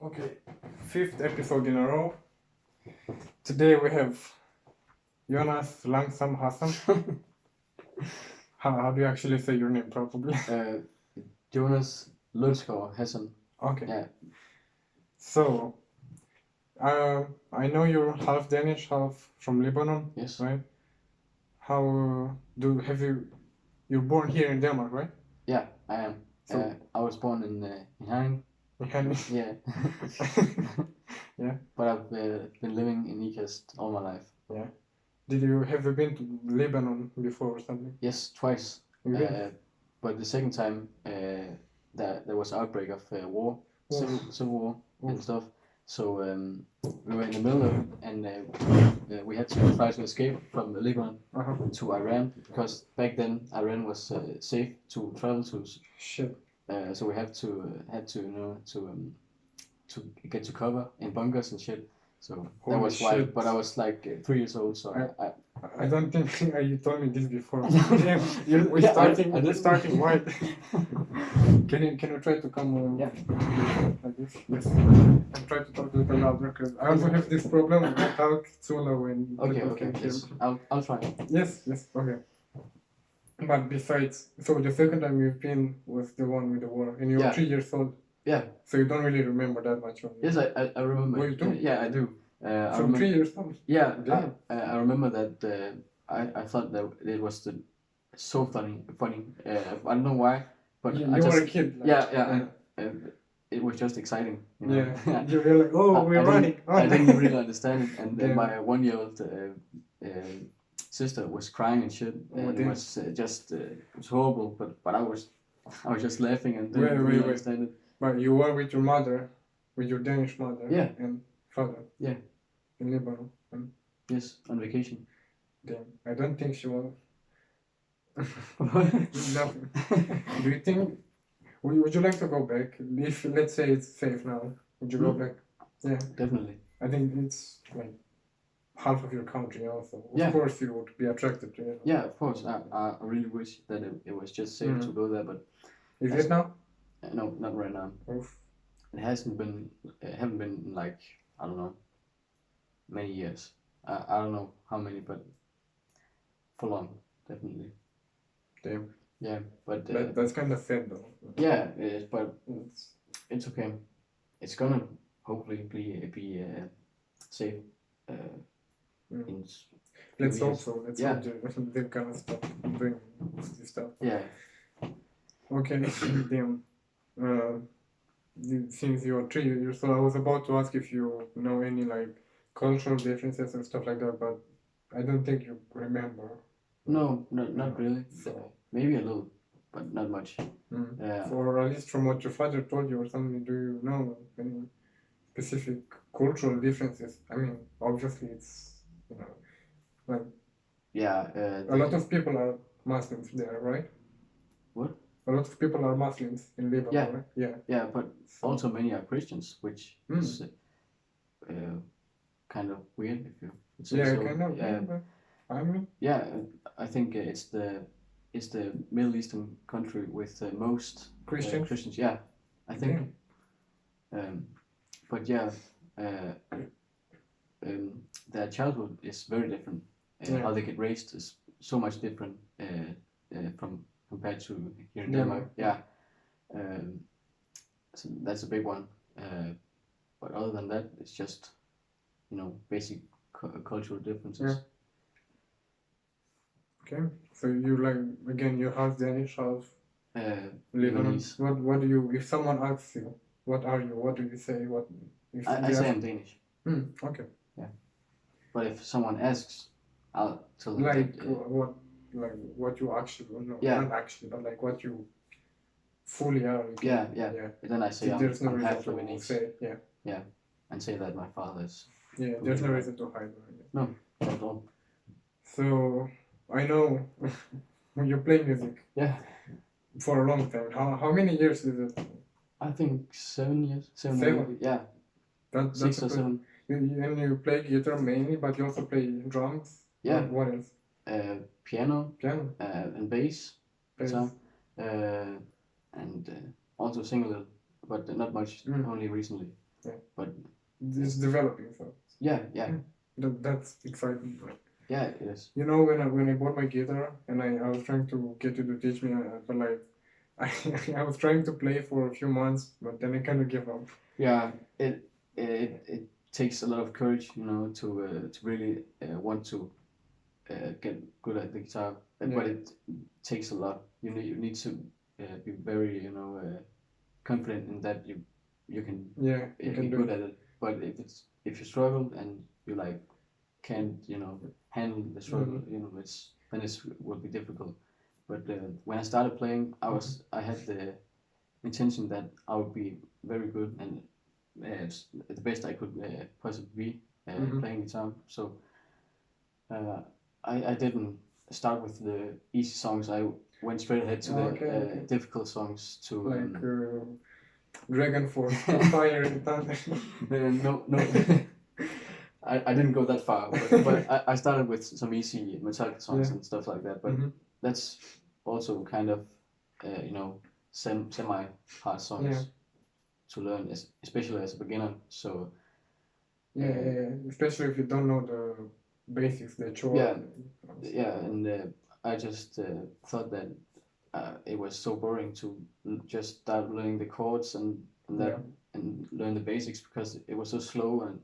Okay, fifth episode in a row. Today we have Jonas Langsam Hassan. How do you actually say your name properly? Jonas Hassan. Okay. Yeah. So, I know you're half Danish, half from Lebanon. Yes. Right? You're born here in Denmark, right? Yeah, I am. So, I was born in Hagen. Yeah. Yeah. But I've been living in Ikast all my life. Yeah. Have you been to Lebanon before or something? Yes, twice. But the second time, there was outbreak of war, civil war and stuff. So we were in the middle of it, and we had to try to escape from Lebanon to Iran, because back then Iran was safe to travel to. Shit. So we had to to get to cover in bunkers and shit. So that was why. But I was like 3 years old, so I don't think you told me this before. We're starting white. Can you try to come like this? Yes. And try to talk a little louder, because I also have this problem. I talk too low when people can hear. Yes. I'll try. Yes, okay. But besides, so the second time you've been was the one with the war, and you were 3 years old. Yeah. So you don't really remember that much of it. Yes, I remember. Oh, you do? Yeah, I do. From 3 years old? Yeah, I remember that I thought that it was so funny. I don't know why, but you were a kid. Like, it was just exciting. You know? Yeah, you were like, oh, we're running. I didn't really understand it, and then my 1-year-old sister was crying and shit, and it was it was horrible. But I was just laughing and didn't really understand it. But you were with your mother, with your Danish mother, and father. Yeah. In Lebanon. Yes, on vacation. Damn, I don't think she was. Nothing. Do you think? Would you like to go back? If let's say it's safe now, would you go back? Yeah, definitely. I think it's like half of your country also. Of course, you would be attracted to it. Yeah, of course. I really wish that it was just safe to go there, but. Is it now? No, not right now. Oof. It haven't been in like, I don't know, many years. I don't know how many, but for long, definitely. Damn. Yeah, but that's kind of sad though. Yeah, it is, but it's okay. It's gonna hopefully be safe. Let's hope so. Let's hope they're gonna stop doing this stuff. Yeah. Okay. Damn. Since you're 3 years old, I was about to ask if you know any like cultural differences and stuff like that, but I don't think you remember. No, not really. So, maybe a little, but not much. Or at least from what your father told you or something, do you know any specific cultural differences? I mean, obviously it's, like... Yeah. A lot of people are Muslims there, right? What? A lot of people are Muslims in Lebanon, right? Yeah. Yeah, but also many are Christians, which is kind of weird if you would say so. Kind of. Yeah, I mean. Yeah, I think it's the Middle Eastern country with the most Christians. Yeah, I think. But yeah, their childhood is very different. How they get raised is so much different compared to here in Denmark. Yeah. So that's a big one. But other than that, it's just, basic cultural differences. Yeah. Okay. So you you half Danish, half Lebanese. What do you, if someone asks you, what are you? What do you say? I say I'm Danish. Okay. Yeah. But if someone asks, I'll tell them what you actually know. Yeah. Not actually, but like what you fully are. Yeah. Then I say there's no I'm reason half to say. Yeah. And say that my father is. Yeah, there's no reason to hide. No, not at all. So I know when you play music. Yeah. For a long time. How many years is it? I think 7 years. 7? Yeah. That's 6 or 7. And you play guitar mainly, but you also play drums? Yeah. What else? Piano. And bass. Guitar. And also sing a little, but not much. Only recently. But it's developing. So yeah. That's exciting. Yeah, it is. You know, when I bought my guitar and I was trying to get you to teach me, but like I was trying to play for a few months, but then I kind of gave up. Yeah, it takes a lot of courage, you know, to really want to get good at the guitar, but it takes a lot. You need to be very, you know, confident in that you can be good at it. But if you struggle and you like can't, you know, handle the struggle, you know, then it will be difficult. But when I started playing, I had the intention that I would be very good and the best I could possibly be playing guitar. So I didn't start with the easy songs. I went straight ahead to the difficult songs to like Dragon Force, Fire and Thunder. No. I didn't go that far, but I started with some easy Metallica songs and stuff like that. But that's also kind of, you know, semi-hard songs to learn, especially as a beginner. So especially if you don't know the basics, the chord. And I just thought that it was so boring to just start learning the chords and and learn the basics because it was so slow and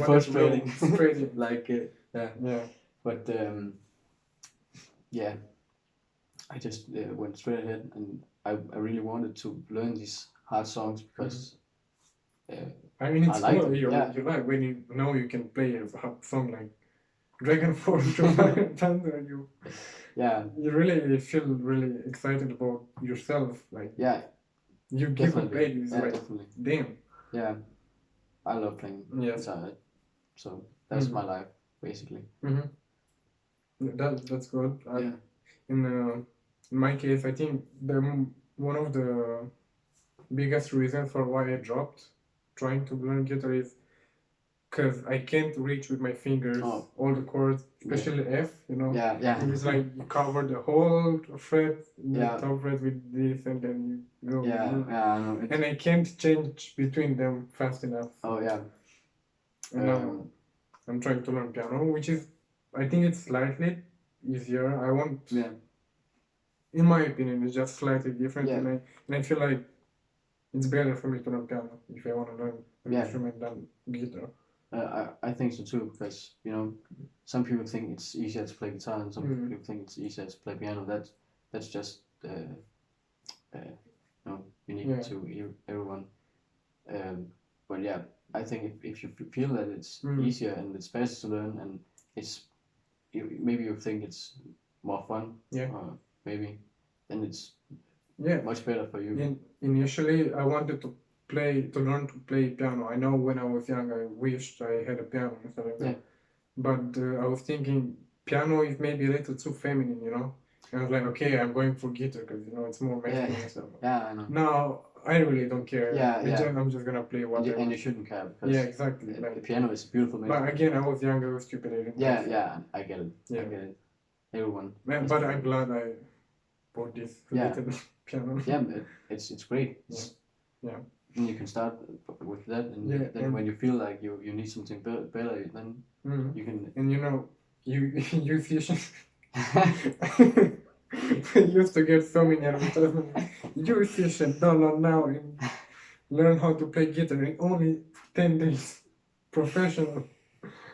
frustrating. Like but I just went straight ahead, and I really wanted to learn these hard songs because I mean, it's cool. You like when you know you can play a song like Dragon Force Thunder. You really feel really excited about yourself. Like you give a play. It's like definitely. Damn. Yeah, I love playing guitar. So that's my life basically. That's good. In my case, I think one of the biggest reasons for why I dropped trying to learn guitar is because I can't reach with my fingers all the chords, especially F, you know. It's like you cover the whole fret, the top fret with this, and then you go. I know. And I can't change between them fast enough. And now I'm trying to learn piano, which is, I think it's slightly easier. I want, in my opinion, it's just slightly different, and I feel like it's better for me to learn piano if I want to learn an instrument than guitar. I think so too, because you know, some people think it's easier to play guitar, and some people think it's easier to play piano. That's just unique to everyone. But yeah, I think if you feel that it's easier and it's faster to learn, and maybe you think it's more fun, maybe then it's much better for you. Initially, I wanted to learn to play piano. I know when I was young, I wished I had a piano and stuff like that. But I was thinking piano is maybe a little too feminine, you know. And I was like, okay, I'm going for guitar because you know it's more masculine and stuff. I know. Now I really don't care. I'm just gonna play what I want. And you shouldn't care because exactly. Like, the piano is a beautiful instrument. But again, I was young, I was stupid. I get it. I get it. Everyone. But I'm glad I bought this little piano. It's great. And you can start with that, and then when you feel like you need something better, then you can. And you know, you musicians used to get so many advertisements. Musician, download now and learn how to play guitar in only 10 days. Professional.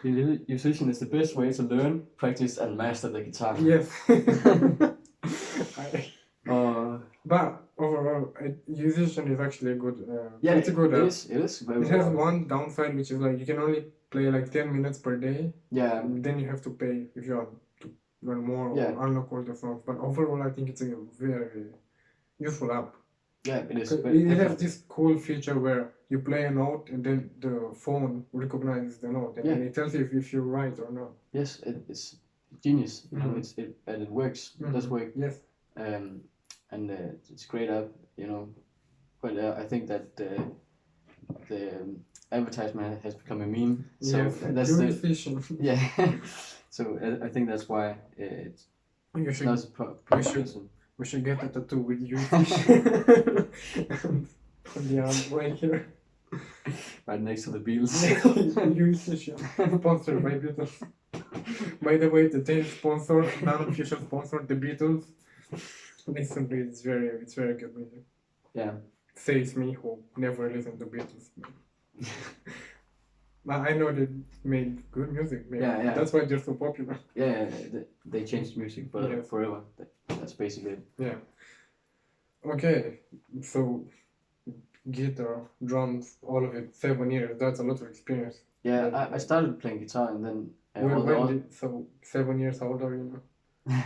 Musician is the best way to learn, practice, and master the guitar. Yes. But overall, musician is actually a good. It's a good. It is. It has one downside, which is like you can only play like 10 minutes per day. Then you have to pay if you want to learn more or unlock all the songs. But overall, I think it's a very useful app. It is. It has this cool feature where you play a note and then the phone recognizes the note and it tells you if you're right or not. Yes, it's genius. You know, it works. It does work. Yes. And it's a great app, you know. But I think that the advertisement has become a meme. So that's efficient. So I think that's why it's we should get a tattoo with you on the arm right here. right next to the Beatles. Sponsored by Beatles. By the way, the tail sponsor, non-official sponsor, the Beatles. Listen to it, it's very good music. Yeah. Says me who never listened to Beatles. I know they made good music. Maybe. Yeah. That's why they're so popular. Yeah, they changed music, but forever. That's basically it. Yeah. Okay, so guitar, drums, all of it, 7 years. That's a lot of experience. Yeah, I started playing guitar and then. So 7 years, how old are you now?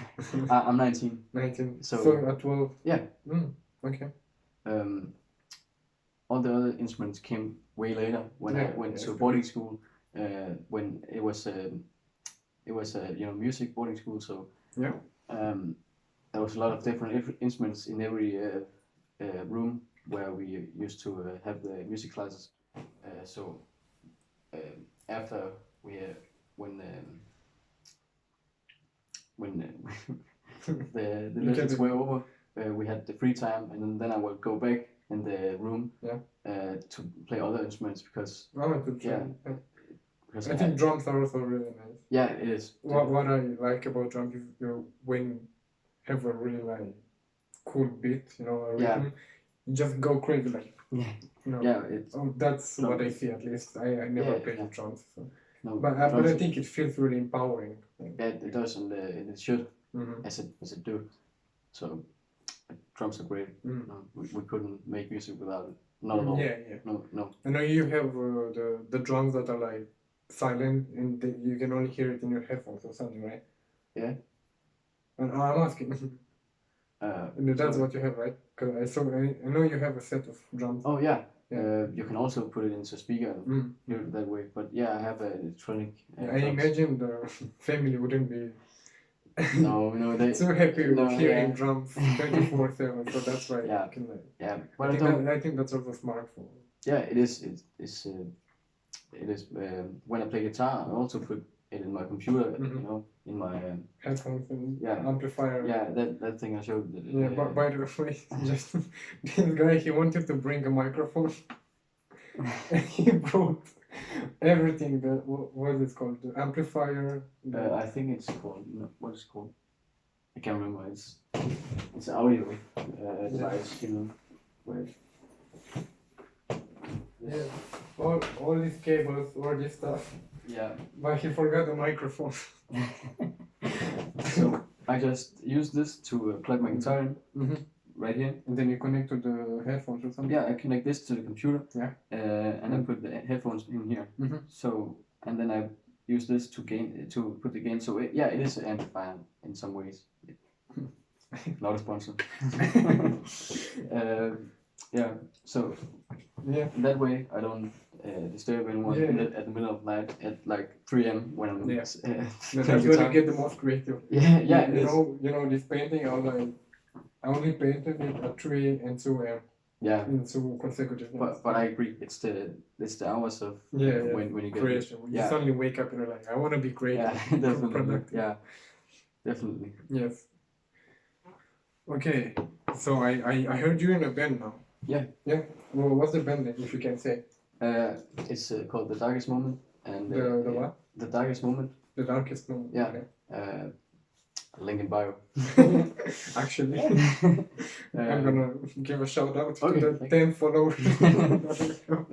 I'm 19. 19. So at 12. Yeah. Okay. All the other instruments came way later when I went to boarding school. When it was music boarding school. So there was a lot of different instruments in every room where we used to have the music classes. So after when the lessons were over, we had the free time, and then I would go back in the room to play other instruments because I think drums are also really nice. Yeah, it is. What I like about drums is when you have a really like cool beat, a rhythm, you just go crazy like. That's what I see at least. I never played drums, so. No, but I think it feels really empowering. Yeah, it does, and it should, as it do. So drums are great. We couldn't make music without it. Not at all. No. I know you have the drums that are like silent and you can only hear it in your headphones or something, right? Yeah. And I'm asking. That's what you have, right? Because I know you have a set of drums. Oh yeah. You can also put it into a speaker and hear it that way. But yeah, I have an electronic. I imagine the family wouldn't be. No, they so happy hearing drums 24/7. So that's why. Yeah. But I think that's also smart for. Yeah, it is. It is. When I play guitar, I also put it in my computer. In my headphones and amplifier. Yeah, that thing I showed. But by the way, just this guy, he wanted to bring a microphone, and he brought everything. What is it called? The amplifier. I think it's called. What is it called? I can't remember. It's audio device. Where. Yeah, all these cables, all this stuff. Yeah. But he forgot the microphone. So I just use this to plug my guitar in, right here. And then you connect to the headphones or something? Yeah, I connect this to the computer. Yeah. And I put the headphones in here. So, and then I use this to put the gain. So it is an amplifier in some ways. Not a sponsor. So that way I don't disturb anyone at the middle of the night at like 3 a.m. when I'm that's where you get the most creative. You know this painting, I only painted it at 3 and 2 a.m. Yeah. In 2 consecutive months. But I agree, it's the hours of when you get creation. You suddenly wake up and you're like, I want to be creative. Yeah, definitely. Yeah, definitely. Yes. Okay, so I heard you in a band now. Yeah. Yeah. Well, what's the band name, if you can say? It's called The Darkest Moment. And the what? The Darkest Moment. The Darkest Moment. Yeah. Okay. Link in bio. Actually, I'm gonna give a shout out to the 10 followers.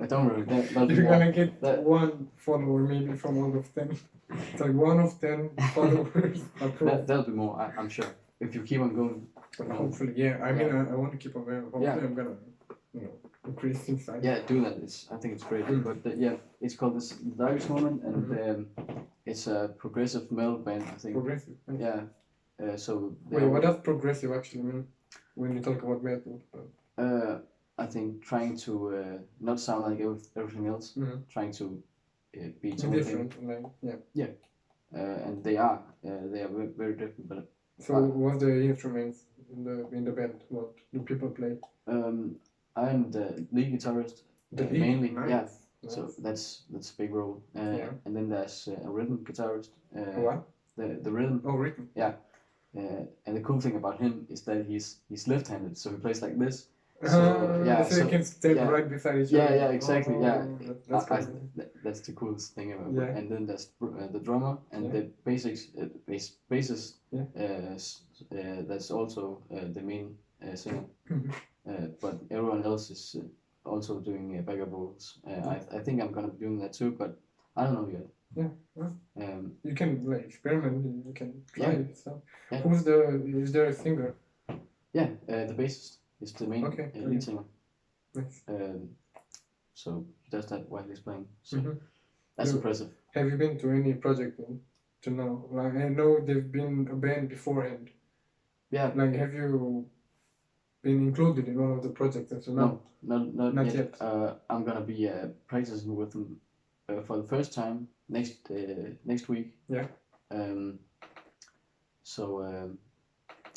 Don't worry. You're gonna get 1 follower maybe from out of 10. It's like 1 of 10 followers. That'll be more, I'm sure. If you keep on going. Hopefully, yeah. I mean, I want to keep on going. Hopefully, I'm gonna, increase things. Yeah, do that. I think it's great. But it's called The Darkest Moment, and it's a progressive metal band, I think. Progressive. Yeah. Wait, what does progressive actually mean when you talk about metal? I think trying to not sound like everything else, trying to be different. And they are very, very different. But so, what's the instruments in the band? What do people play? I'm the lead guitarist. Mainly, nice. Yeah. Nice. So that's a big role. And then there's a rhythm guitarist. What? The rhythm. Oh, rhythm. Yeah. And the cool thing about him is that he's left-handed, so he plays like this. So so you can stand right beside each other. Yeah, exactly. That's the coolest thing ever. Yeah. And then there's the drummer and the bassist. That's also the main singer. But everyone else is also doing backup vocals. I think I'm gonna be doing that too, but I don't know yet. Yeah. Well, you can like experiment. You can try it. So, is there a singer? Yeah, the bassist is the main lead singer. Nice. So he does that while he's playing. So that's impressive. Have you been to any project to now? Like I know they've been a band beforehand. Yeah. Like have you been included in one of the projects until now? No, not yet. I'm gonna be practicing with them for the first time next week. Yeah. So.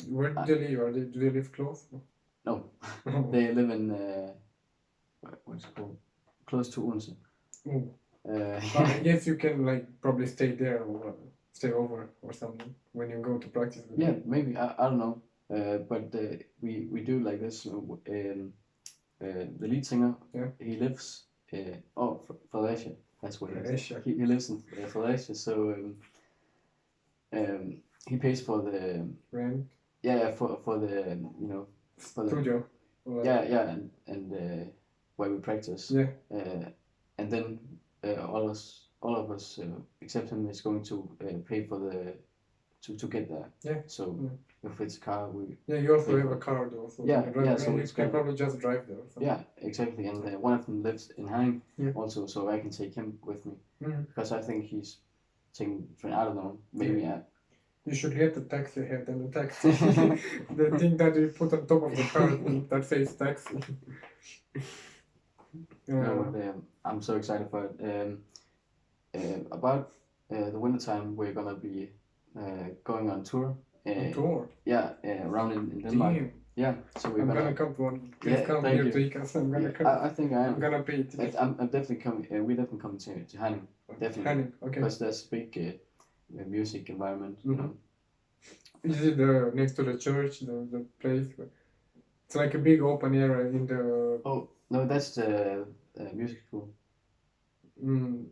Where do they live? Do they live close? No, they live in what's it called? Close to Odense. I guess you can like probably stay there or stay over or something when you go to practice. Yeah, maybe I don't know. But we do like this. The lead singer, he lives Fredericia. That's where he lives in Fredericia. So he pays for the rent. Yeah, for the for the studio. And where we practice. Yeah. And then all of us except him is going to pay for the to get there. Yeah. So if it's a car, we. Yeah, you also have a car though. So so you can probably just drive there. Yeah, exactly. And one of them lives in Hagen also, so I can take him with me because I think he's taking. I don't know. Maybe. You should get the taxi head and the taxi. The thing that you put on top of the car that says taxi. I'm so excited for it. About the winter time, we're gonna be going on tour. Tour? Yeah, around in Denmark. Damn. Yeah, so I'm gonna come to one. Please come here to Ikast. I'm gonna come. I think I am. I'm gonna pay it. I'm definitely coming. We definitely come to Hagen. Definitely. Hagen, okay. Because there's a big music environment. Is it next to the church, the place? It's like a big open area in the. Oh no, that's the music school.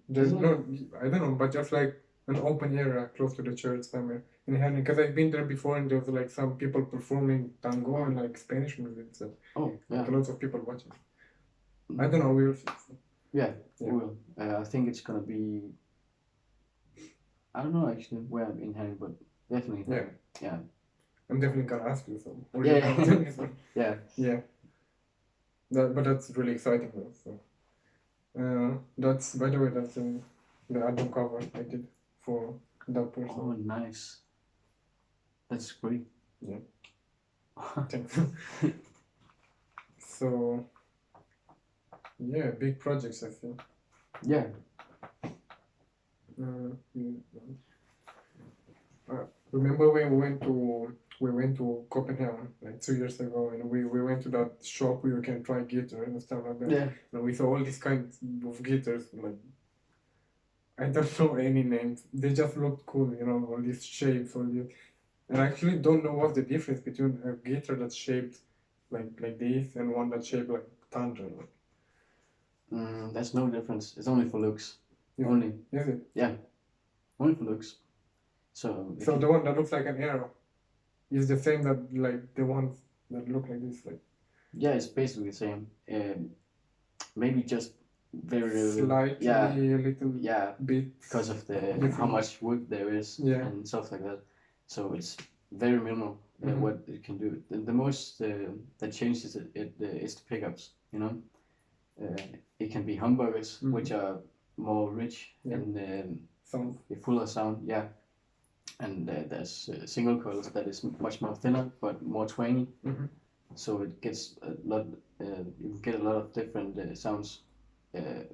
There's no, I don't know, but just like an open area close to the church somewhere in Hagen. Because I've been there before, and there was like some people performing tango and like Spanish music. So like lots of people watching. I don't know. We'll see. Yeah, we will. I think it's gonna be. I don't know actually where I'm in Hagen, but definitely. Yeah. I'm definitely gonna ask you some. Yeah. Yeah. But that's really exciting though. So, that's by the way that's the album cover I did for that person. Oh, nice. That's great. Yeah. Thanks. So, yeah, big projects I think. Yeah. Remember when we went to Copenhagen like 2 years ago, and we went to that shop where you can try guitar and stuff like that. Yeah. And we saw all these kinds of guitars, like I don't know any names. They just looked cool, all these shapes, and I actually don't know what's the difference between a guitar that's shaped like this and one that's shaped like thunder. There's no difference. It's only for looks. Only. Is it? Yeah. Only for looks. So the one that looks like an arrow is the same that like the ones that look like this, like. Yeah, it's basically the same. Maybe just very slightly a little bit because of the how much wood there is and stuff like that. So it's very minimal what it can do. The most that changes it is the pickups. It can be humbuckers, which are more rich and sound. Fuller sound. Yeah. And there's single coils that is much more thinner but more twangy. So it gets a lot. You can get a lot of different sounds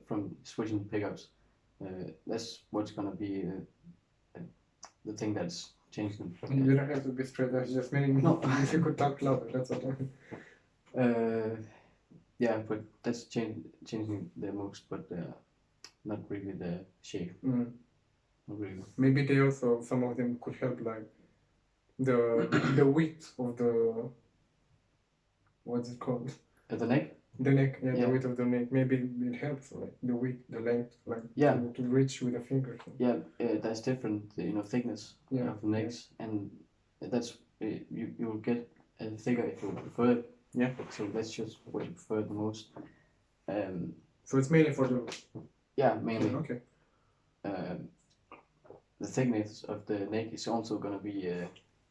from switching pickups. That's what's gonna be the thing that's changing. You don't have to be straight. That's just meaning. No, if you could talk louder, that's what I mean. Yeah, but that's changing the most, but not really the shape. Not really. Maybe they also, some of them could help, like the width of the, what's it called? The neck. The neck, the width of the neck. Maybe it helps, like the width, the length, like to reach with the fingers. Yeah, there's different, thickness of the necks, and that's you will get a thicker if you prefer it. Yeah. So that's just what you prefer the most. So it's mainly for the. Yeah, mainly. Okay. The thickness of the neck is also going to be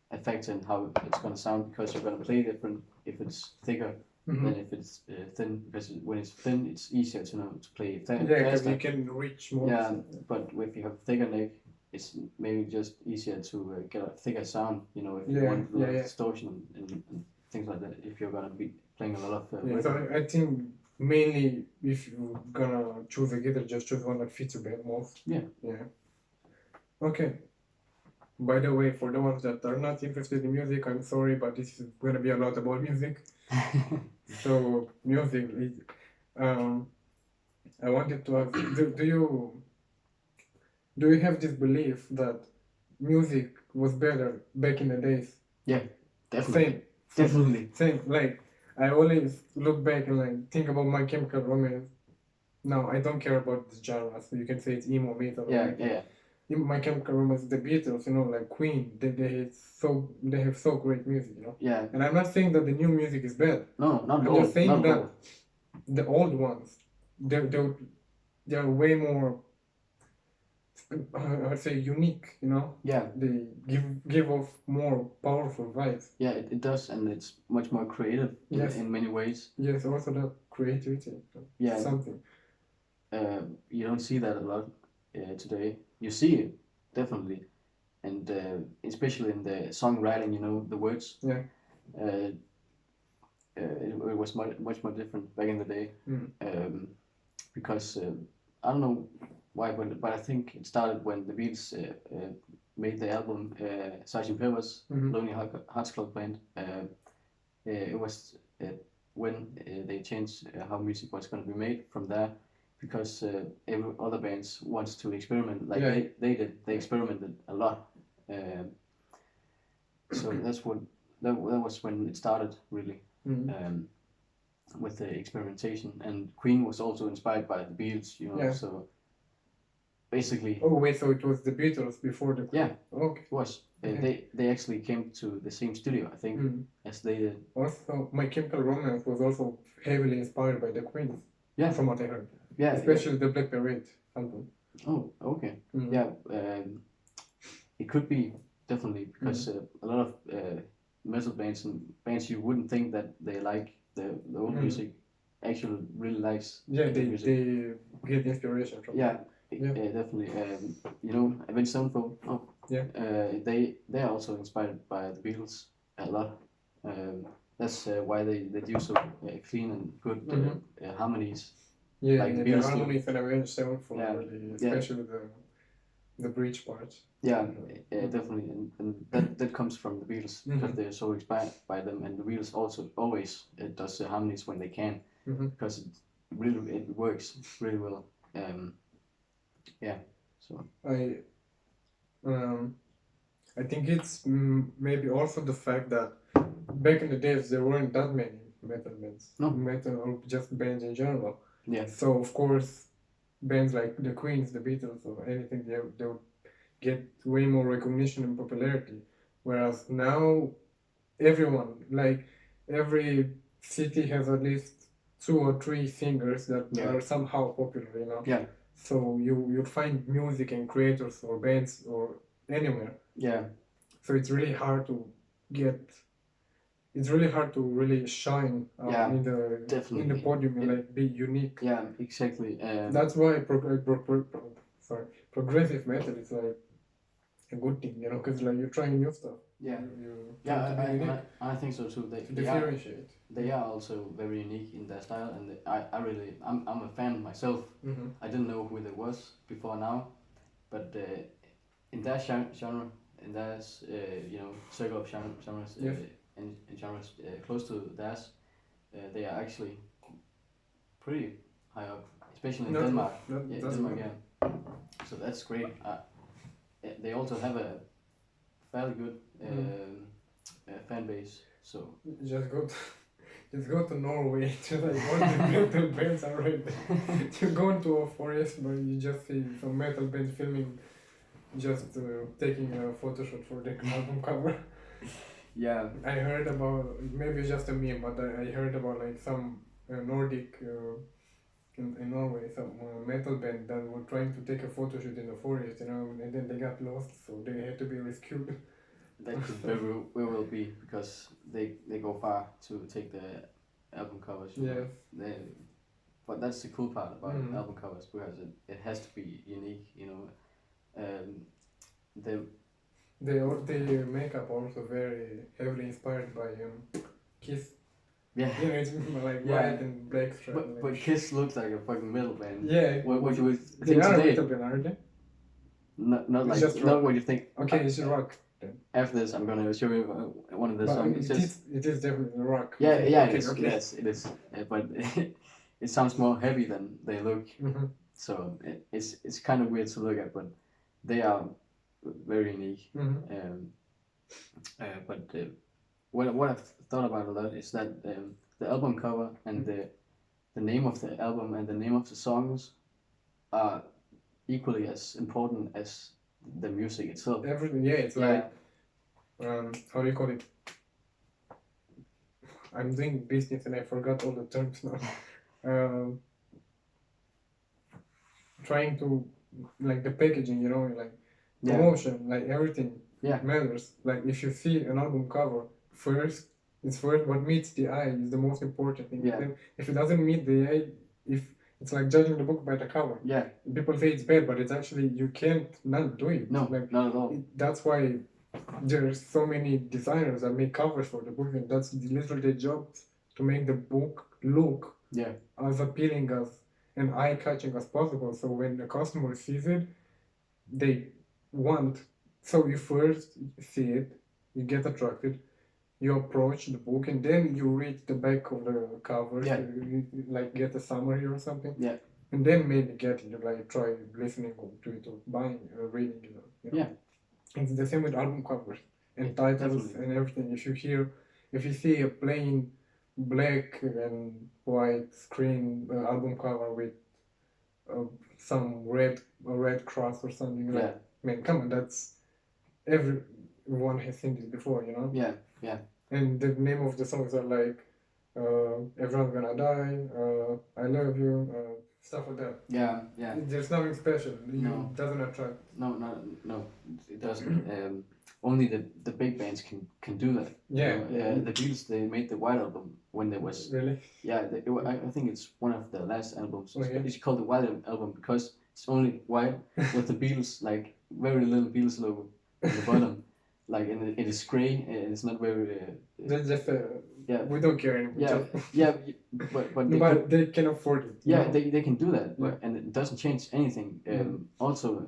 affecting how it's going to sound, because you're going to play different if it's thicker than if it's thin. Because when it's thin, it's easier to play faster. Yeah, because you can reach more. Yeah, but if you have thicker neck, it's maybe just easier to get a thicker sound. If you want a lot of distortion and things like that. If you're going to be playing a lot of. So I think mainly if you're gonna choose a guitar, just choose one that fits you most. Yeah. Yeah. Okay. By the way, for the ones that are not interested in music, I'm sorry, but this is gonna be a lot about music. So music, I wanted to ask, do you have this belief that music was better back in the days? Yeah, definitely. Definitely. Same. Like I always look back and like think about My Chemical Romance. No, I don't care about the genre. So you can say it's emo, metal. Yeah. My Chemical Romance, the Beatles, like Queen, they have so great music, Yeah. And I'm not saying that the new music is bad. No, not at all. I'm just saying that the old ones, they're way more, I'd say, unique, Yeah. They give off more powerful vibes. Yeah, it does, and it's much more creative in many ways. Yes, also that creativity. Yeah. Something. You don't see that a lot today. You see it, definitely. And especially in the songwriting, the words. Yeah. It was much more different back in the day. Because I don't know why, but I think it started when the Beatles made the album Sgt. Pepper's Lonely Hearts Club Band. It was when they changed how music was going to be made from there, because every other bands wants to experiment like they did. They experimented a lot. So that was when it started, really. With the experimentation, and Queen was also inspired by the Beatles, so basically. Oh wait, so it was the Beatles before the Queen? Yeah. Okay. It was. They actually came to the same studio, I think, as they did. Also, My Chemical Romance was also heavily inspired by the Queen. Yeah. From what I heard. Yeah. Especially the Black Parade album. Oh, okay. Yeah. It could be, definitely, because a lot of metal bands and bands you wouldn't think that they like the old music actually really likes they music. They get inspiration from definitely. Avenged Sevenfold. They are also inspired by the Beatles a lot. That's why they do so clean and good harmonies. Like the Beatles harmonies in Avenged Sevenfold, really, especially the bridge parts. Yeah, definitely, and that comes from the Beatles, because they're so inspired by them, and the Beatles also always does the harmonies when they can, because it works really well. So I think it's maybe also the fact that back in the days there weren't that many metal bands, metal or just bands in general. Yeah. So of course, bands like the Queens, the Beatles, or anything, they would get way more recognition and popularity. Whereas now, everyone, like every city has at least 2 or 3 singers that are somehow popular, Yeah. So you'd find music and creators or bands or anywhere. Yeah. So it's really hard to really shine in the podium and like be unique. Yeah, exactly. That's why progressive metal is like a good thing, because like you're trying new stuff. Yeah. I think so too. They differentiate. They are also very unique in their style, and I'm a fan myself. I didn't know who they was before now, but in their genre, in their circle of genres, and genres close to theirs, they are actually pretty high up, especially in Denmark. Denmark, yeah. So that's great. They also have a fairly good fan base. So Just go to Norway. Just like all the metal bands are right there. You go into a forest, but you just see some metal bands filming, just taking a photo shoot for the album cover. Yeah. I heard about, maybe it's just a meme, but I heard about like some Nordic in Norway, some metal band that were trying to take a photo shoot in the forest, and then they got lost, so they had to be rescued. That could very well be because they go far to take the album covers. Yes. But that's the cool part about album covers because it has to be unique. The makeup also very heavily inspired by Kiss. Yeah. It's like white and black stripe. But Kiss looks like a fucking metal band. Yeah. What you would they think are today? A metal band, aren't they? Not It's like just not rock. what you think. Okay, it's rock. After this, I'm gonna show you one of the songs. It is definitely rock. Yeah, okay, yes, it is. But it sounds more heavy than they look. Mm-hmm. So it's kind of weird to look at, but they are very unique. Mm-hmm. What I've thought about a lot is that the album cover and the name of the album and the name of the songs are equally as important as the music itself. Everything, yeah, it's like how do you call it? I'm doing business and I forgot all the terms now. Trying to like the packaging, like promotion, like everything matters. Like if you see an album cover, first what meets the eye is the most important thing. Yeah. Then if it doesn't meet the eye, if it's like judging the book by the cover. Yeah. People say it's bad, but it's actually you can't not do it. No, like, not at all. That's why there's so many designers that make covers for the book, and that's literally their job to make the book look as appealing as and eye-catching as possible. So when the customer sees it, they want. So you first see it, you get attracted, you approach the book, and then you read the back of the cover, you like get a summary or something. Yeah. And then maybe like try listening to it or buying or reading it. Yeah. It's the same with album covers and titles and everything. If you see a plain black and white screen album cover with some red cross or something, like, man, come on, that's everyone has seen this before, Yeah. And the name of the songs are like Everyone's Gonna Die, I Love You, stuff like that. Yeah. There's nothing special. No. It doesn't attract. No, it doesn't. Only the big bands can do that. Yeah. The Beatles, they made the White Album when there was. Really? Yeah, I think it's one of the last albums. Oh, yeah. It's called the White Album because it's only white with the Beatles, like very little Beatles logo on the bottom. Like and it is grey and it's not very. That's just we don't care anymore. But they can afford it. Yeah, they can do that, and it doesn't change anything. Also,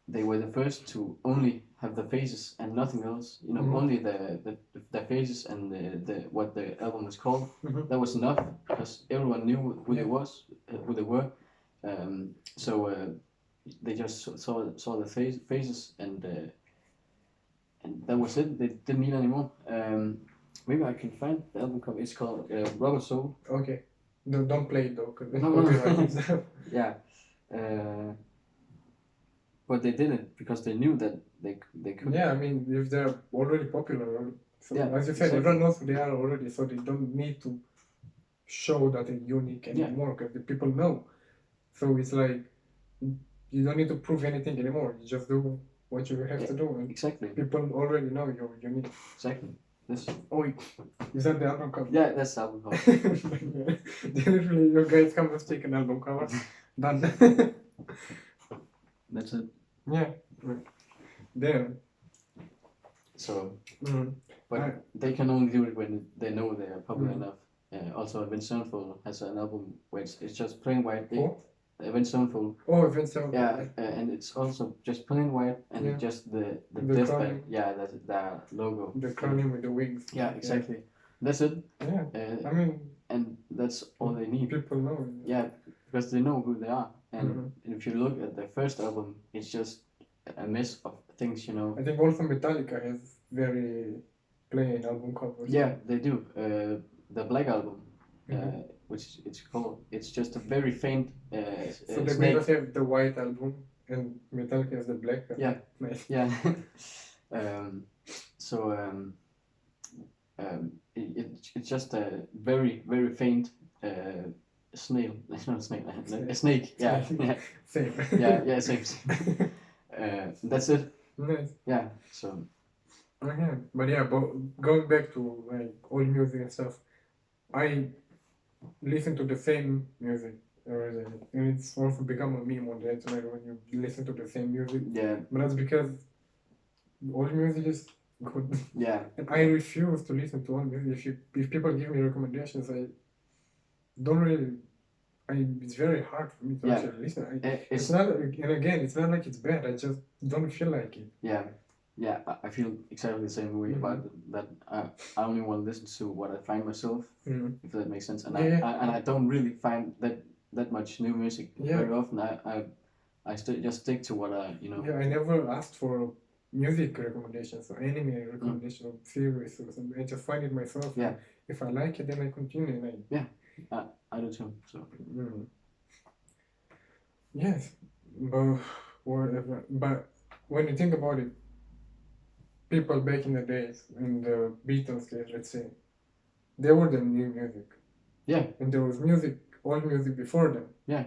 they were the first to only have the faces and nothing else. Only the faces and the what the album was called. That was enough because everyone knew who they were. So they just saw the faces and that was it. They didn't need any more. Maybe I can find the album cover. It's called Rubber Soul. Okay. No, don't play it though. No. Yeah. But they did it because they knew that they could. Yeah, I mean, if they're already popular, as you said, everyone knows who they are already, so they don't need to show that they're unique anymore because the people know. So it's like you don't need to prove anything anymore. You just do what you have to do. And exactly. People already know you're unique. Exactly. Is that the album cover? Yeah, that's the album cover. Literally, your guys come and take an album cover. Done. That's it. Yeah. Damn. So, but they can only do it when they know they are popular enough. Also, Avenged Sevenfold has an album where it's just plain white. Avenged Sevenfold. Oh, Avenged Sevenfold. Yeah, and it's also just plain white and just the death band. Yeah, that's the logo. The crown with the wings. Yeah, exactly. Yeah. That's it. Yeah. I mean. And that's all they need. People know. Yeah, because they know who they are. And if you look at the first album, it's just a mess of things, I think also Metallica has very play an album covers. Yeah, they do. The Black Album, which it's called, it's just a very faint so the snake. Beatles have the white album and Metallica has the black. Yeah, nice. Yeah. So it's just a very very faint snail. It's not a snail. A snake. Yeah. Yeah. Same. Yeah. Same. That's it. Nice. Yeah. So. Yeah, but going back to like old music and stuff, I listen to the same music every day, and it's also become a meme on the internet when you listen to the same music. Yeah. But that's because old music is good. Yeah. And I refuse to listen to old music. If people give me recommendations, I don't really. It's very hard for me to actually listen. It's not, and again, it's not like it's bad. I just don't feel like it. Yeah. Yeah, I feel exactly the same way about that. I only want to listen to what I find myself, if that makes sense. And I don't really find that much new music very often. I just stick to what I. Yeah, I never asked for music recommendations or anime recommendations or series or something. I just find it myself. Yeah. If I like it, then I continue. And I do too. So. Yes, but whatever. But when you think about it, people back in the days, in the Beatles days, let's say, they were the new music. Yeah. And there was old music before them. Yeah.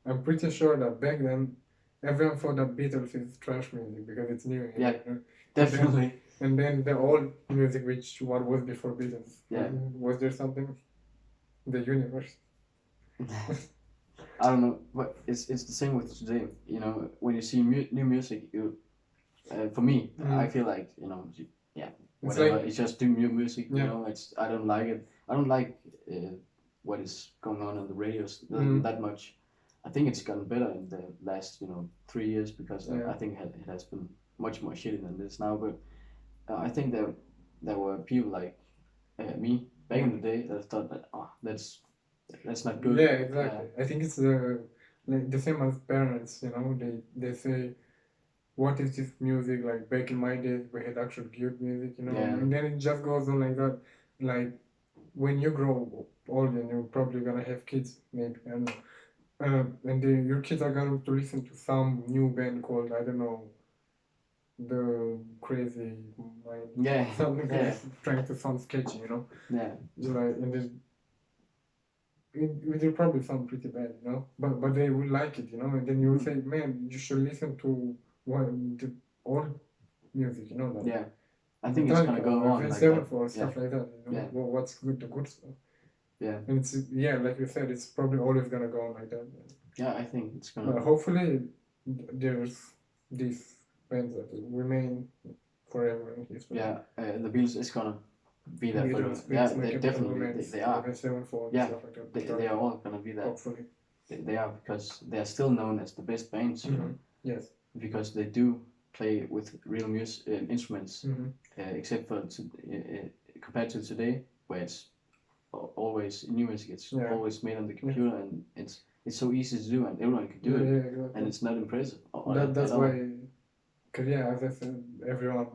I'm pretty sure that back then, everyone thought that Beatles is trash music because it's new. Yeah, definitely. And then the old music, what was before Beatles. Yeah. Was there something? The universe. I don't know, but it's the same with today. When you see new music, for me, I feel like whatever. It's just new music. I don't like it. I don't like what is going on the radios that much. I think it's gotten better in the last 3 years because I think it has been much more shitty than this now. But I think there were people like me back in the day that thought that that's not good. Yeah, exactly. I think it's the same as parents. They say, what is this music? Like back in my days, we had actual good music, and then it just goes on like that. Like when you grow old and you're probably gonna have kids, maybe, I don't know. And your kids are going to listen to some new band called, I don't know, the Crazy Mind. Yeah. Something trying to sound sketchy, Yeah. And it will probably sound pretty bad, but they will like it, and then you will say, man, you should listen to the old music, that. Yeah. I think it's gonna go on like that. For stuff like that, what's good, the good stuff. Yeah. And it's like you said, it's probably always gonna go on like that. Yeah, I think it's gonna. Hopefully, there's these bands that remain forever in history. Yeah, the Beatles is gonna be there forever. Yeah, they definitely they are. Yeah, they are all gonna be there. Hopefully, they are because they are still known as the best bands. Yes. Because they do play with real instruments, except for compared to today, where it's always new music. It's always made on the computer, and it's so easy to do, and everyone can do it, exactly. and it's not impressive. That's why, because as I said, everyone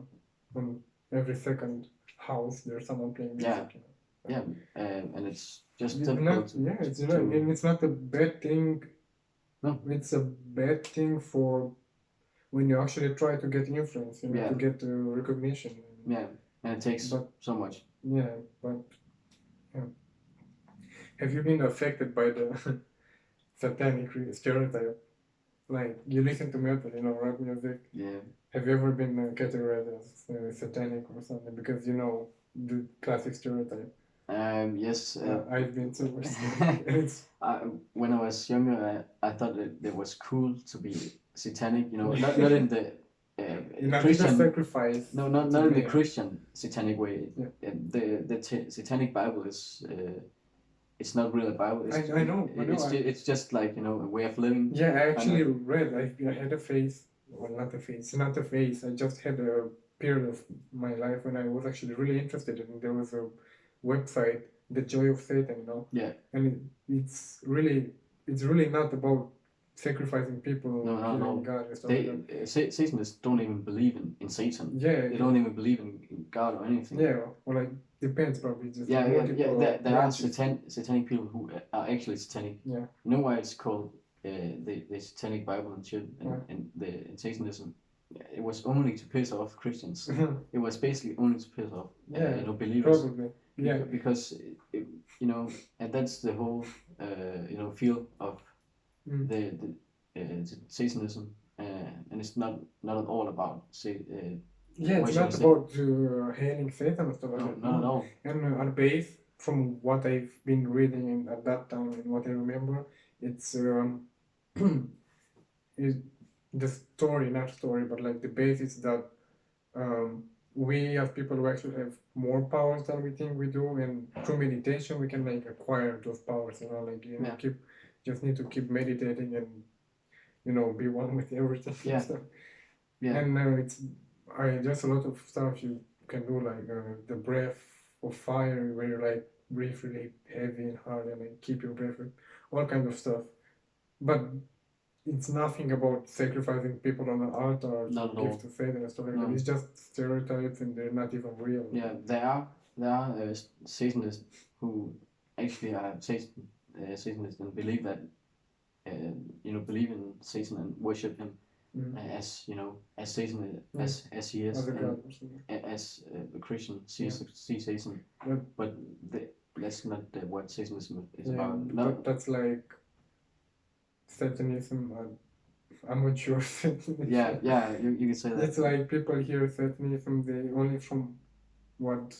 on every second house there's someone playing music. Yeah, and it's just difficult. And it's not a bad thing. No, it's a bad thing for when you actually try to get influence, to get recognition. Yeah, and it takes so much. Yeah, but have you been affected by the satanic stereotype? Like, you listen to metal, rock music. Yeah. Have you ever been categorized as satanic or something? Because the classic stereotype. Yes. I've been too. When I was younger, I thought that it was cool to be satanic. Not in the Christian sacrifice. No, not in the Christian satanic way. Yeah. The satanic Bible is. It's not really a Bible. I know. It's just like a way of living. Yeah, I actually read. I had a phase. Well, not a phase. Not a phase. I just had a period of my life when I was actually really interested in. There was a website, The Joy of Satan. Yeah. And it's really not about sacrificing people, killing God and stuff like that. Satanists don't even believe in Satan. Yeah. They don't even believe in God or anything. Yeah, well, like, depends probably. Just There are satanic people who are actually satanic. Yeah. You know why it's called the Satanic Bible and shit, and Satanism? It was only to piss off Christians. It was basically only to piss off believers. Probably. Yeah. Because and that's the whole field of the Satanism, and it's not at all about it's not about hailing Satan and stuff like that. Not at all. And on base, from what I've been reading at that time and what I remember, it's is the story, not story, but like the base is that we as people who actually have more powers than we think we do, and through meditation we can like acquire those powers. Just need to keep meditating and be one with everything. And it's just a lot of stuff you can do, like the breath of fire, where you like breathe really heavy and hard and like keep your breath, all kinds of stuff. But it's nothing about sacrificing people on an altar to give to Satan and stuff like that. It's just stereotypes, and they're not even real. Yeah, there are Satanists who actually are Satanists and believe that believe in Satan and worship him as Satan as he is, as a Christian sees Satan. But that's not what Satanism is about. No, that's like Satanism, amateur Satanism. Yeah, you can say that. It's like people hear Satanism, they only from what.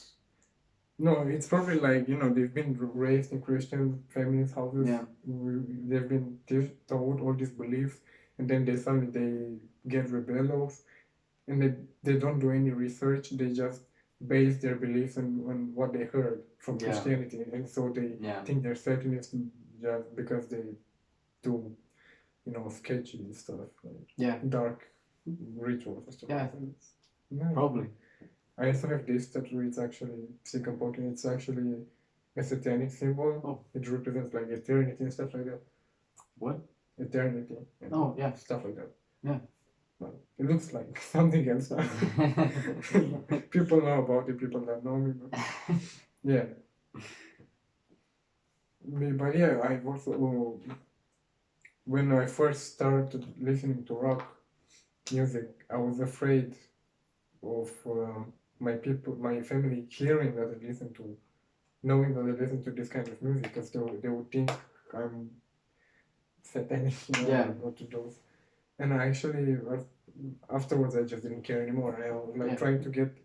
No, it's probably like, they've been raised in Christian families, houses. Yeah. They've been taught all these beliefs, and then they get rebellious, and they don't do any research. They just base their beliefs on what they heard from Christianity, and so they think they're Satanists just because they do, sketchy stuff, like dark rituals and stuff. Yeah, probably. I also have this tattoo. It's actually Psychopokin. It's actually a satanic symbol. Oh. It represents like eternity and stuff like that. What? Eternity. Oh, yeah. Stuff like that. Yeah. But it looks like something else. People know about it. People that know me. But yeah. But yeah, I've also, when I first started listening to rock music, I was afraid of my family hearing that I listen to, knowing that I listen to this kind of music, because they would think I'm satanic, go to those. And I actually, afterwards, I just didn't care anymore. I was trying to get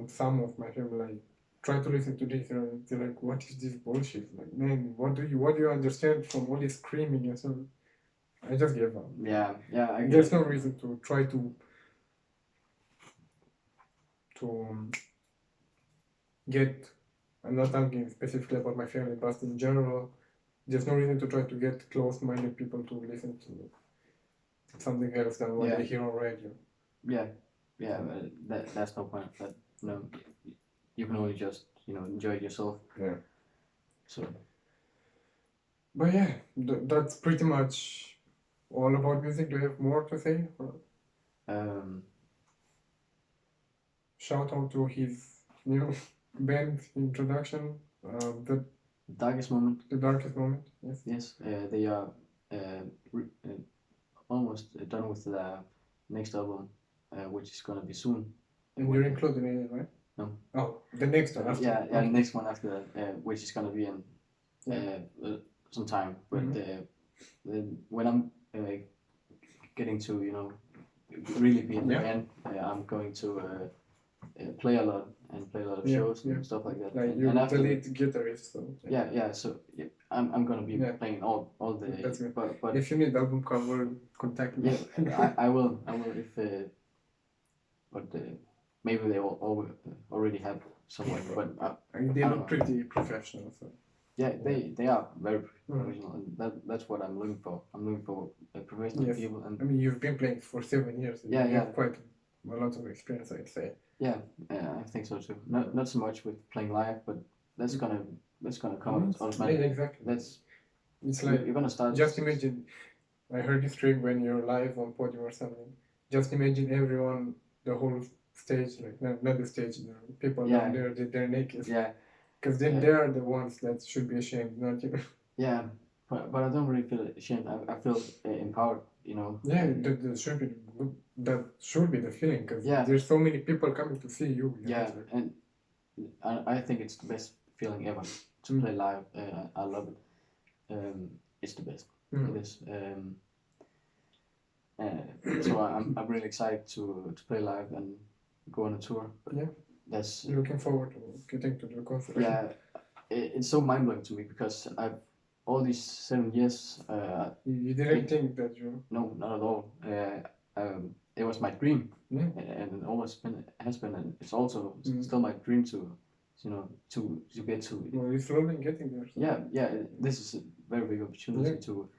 some of my family, like, try to listen to this, and they're like, what is this bullshit? Like, man, what do you understand from all this screaming and so? I just gave up. Yeah. There's no reason to try to get, I'm not talking specifically about my family, but in general, there's no reason to try to get close-minded people to listen to something else than what they hear on radio. Yeah, that's no point. That you can only just enjoy it yourself. Yeah. So. But yeah, that's pretty much all about music. Do you have more to say? Shout out to his new band introduction. The Darkest Moment. The Darkest Moment. Yes. Yes. They are almost done with the next album, which is gonna be soon. And you're included in it, right? No. Oh, the next one after. Yeah, the next one after that, which is gonna be in some time. But when I'm getting to really be in the band, I'm going to play a lot of shows and stuff like that. Like you're the lead guitarist, so. So I'm gonna be playing all the. That's good. But if you need album cover, contact me. Yeah, I will if. But maybe they already have someone. But they look pretty professional. So. Yeah, they are very professional, and that's what I'm looking for. I'm looking for professional people. And I mean, you've been playing for 7 years. You have quite a lot of experience, I'd say. Yeah, I think so too. Not so much with playing live, but that's gonna come automatically. Yeah, exactly. It's like you're gonna start. Just imagine I heard this trick when you're live on podium or something. Just imagine everyone, the whole stage, like not the stage, the people down there, they're naked. Yeah. Because then they are the ones that should be ashamed, not you. Yeah, but I don't really feel ashamed. I feel empowered, you know. Yeah, that should be the feeling, because there's so many people coming to see you. Yeah, and I think it's the best feeling ever to play live. I love it. It's the best. It is. So I'm really excited to play live and go on a tour. But that's looking forward to getting to the concert. Yeah, it's so mind blowing to me because I've all these 7 years. You didn't think that you? No, not at all. It was my dream, and it always has been, and it's also still my dream to, you know, to get to. Well, you're slowly getting there. So. Yeah. This is a very big opportunity to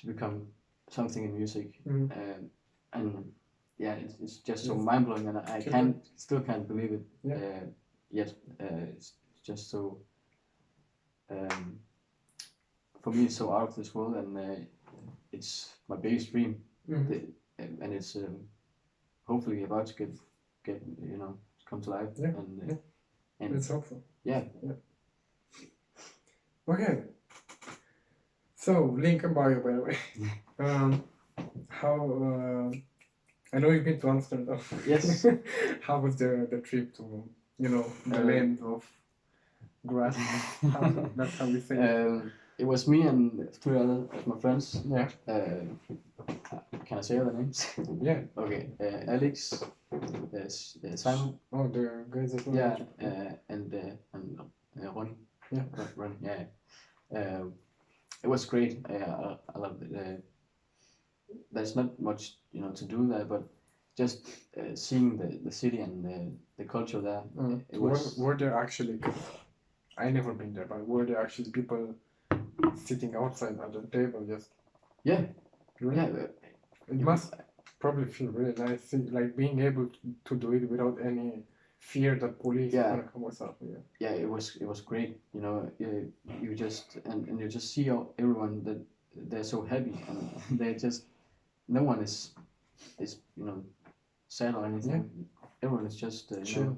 become something in music, and yeah, it's just so mind blowing, and I still can't believe it yet. It's just so. For me, it's so out of this world, and it's my biggest dream, and it's hopefully about to get come to life. And it's hopeful. Yeah. Okay. So link and bio, by the way. How I know you've been to Amsterdam. Yes. How was the trip to the land of grass? That's how we say it. It was me and 3 other of my friends. Yeah. Can I say other names? Yeah. Okay. Alex, Simon. Oh, the guys as well. Yeah. And Ronnie. Yeah. Ronnie. Yeah. It was great. I loved it. There's not much to do there, but just seeing the city and the culture there. It was. Were there actually? I never been there, but were there actually people sitting outside at the table just? Yeah. Really? Yeah. It must probably feel really nice, like being able to do it without any fear that police are gonna come or something. Yeah, it was great. You just and you just see everyone that they're so happy, and they just no one is sad or anything. Yeah. Everyone is just chill.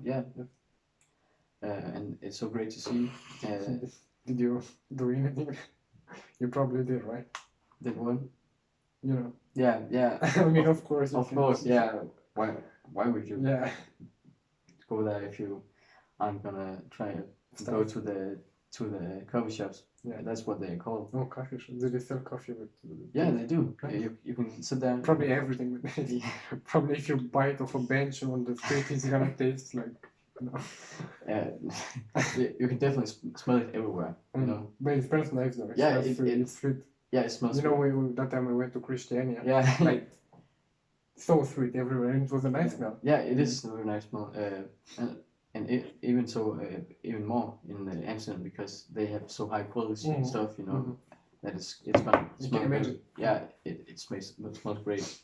And it's so great to see. Did you do anything? You probably did, right? Did what? Yeah. I mean, of course. Of course, yeah. Why would you? Yeah. Go there if you aren't gonna try to go to the coffee shops. Yeah, that's what they're called. Oh, coffee shops. Do they sell coffee with? Yeah, they do. Right. You can sit there. Probably everything with it. Probably if you buy it off a bench on the street, it's gonna taste like. Yeah, you can definitely smell it everywhere. But it smells nice though. It's sweet. Yeah, it smells. That time we went to Christiania. Yeah. Like so sweet everywhere, and it was a nice smell. Yeah, it is a very nice smell. And even more in Amsterdam because they have so high quality stuff. That it's gonna smell good. Yeah, it smells great.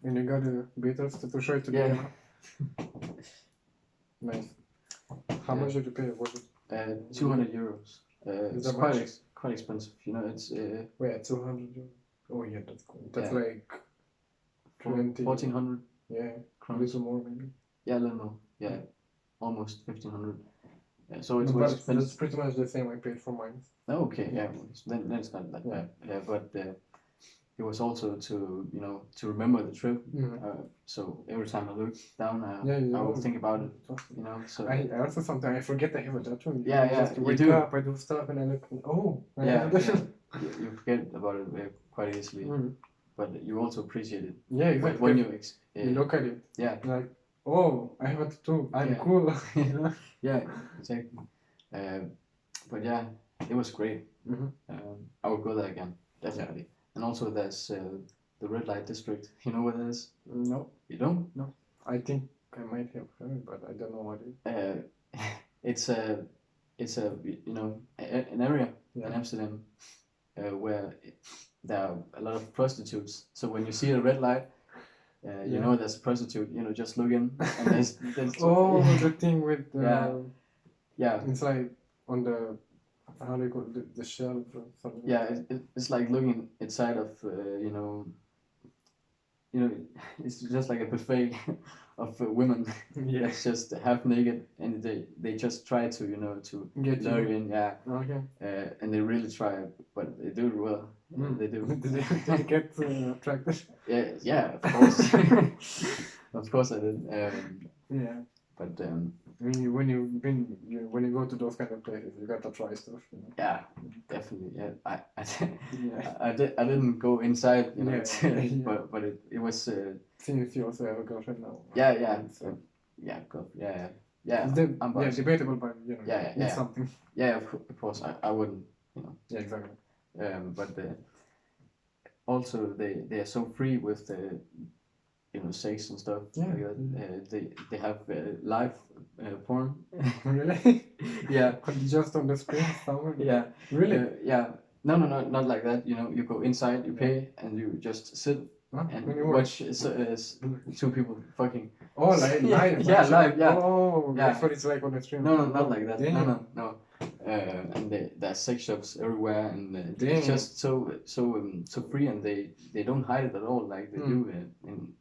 And you got the beetles to show it today. Yeah. Nice. How much did you pay? Was it? €200. It's quite expensive. It's. Wait, 200 euros. Oh yeah, that's cool. That's like 1,400. Yeah, crowns. A little more maybe. Yeah, a little more. Yeah, almost 1,500. So it was but expensive. It's pretty much the same I paid for mine. Oh, okay, yeah. Then it's not that bad. Yeah, but it was also to remember the trip. So every time I look down, I will think about it. So I also sometimes I forget I have a tattoo. Yeah, you wake up, I do stuff, and I look. Oh, you forget about it quite easily. But you also appreciate it. Yeah, exactly. When you look at it. Yeah. Like, oh, I have a tattoo. I'm cool. Yeah, exactly. But yeah, it was great. I would go there again, definitely. Yeah. And also there's the red light district. You know what that is? No. You don't? No. I think I might have heard, but I don't know what it is. It's an area in Amsterdam where there are a lot of prostitutes. So when you see a red light, you know there's a prostitute. Just look in, and there's oh, the thing with yeah. It's like on the how do you call it, the shelf or something? Yeah, it's like looking inside of you know, it's just like a buffet of women that's just half naked, and they just try to to lure you in, yeah. Okay. And they really try, but they do it well. They do. Did they get attracted? Yeah, of course. Of course I did. Yeah. But when you go to those kind of places, you gotta try stuff. yeah, definitely. Yeah, I didn't go inside, but it was. Since you also have a girlfriend now. Yeah, I'm biased. Debatable, but it's something. Yeah, of course, I wouldn't, Yeah, exactly. But also they are so free with the sex and stuff like that. They have live porn. Really? Yeah. Just on the screen somewhere? Yeah. Really? Yeah. No, not like that. You go inside, you pay, and you just sit and watch two people fucking. Oh, like live? Yeah, live. Yeah. Oh, yeah. that's what it's like on the stream. No, not like that. Damn. No. And there's sex shops everywhere, and it's just so free, and they don't hide it at all like they do in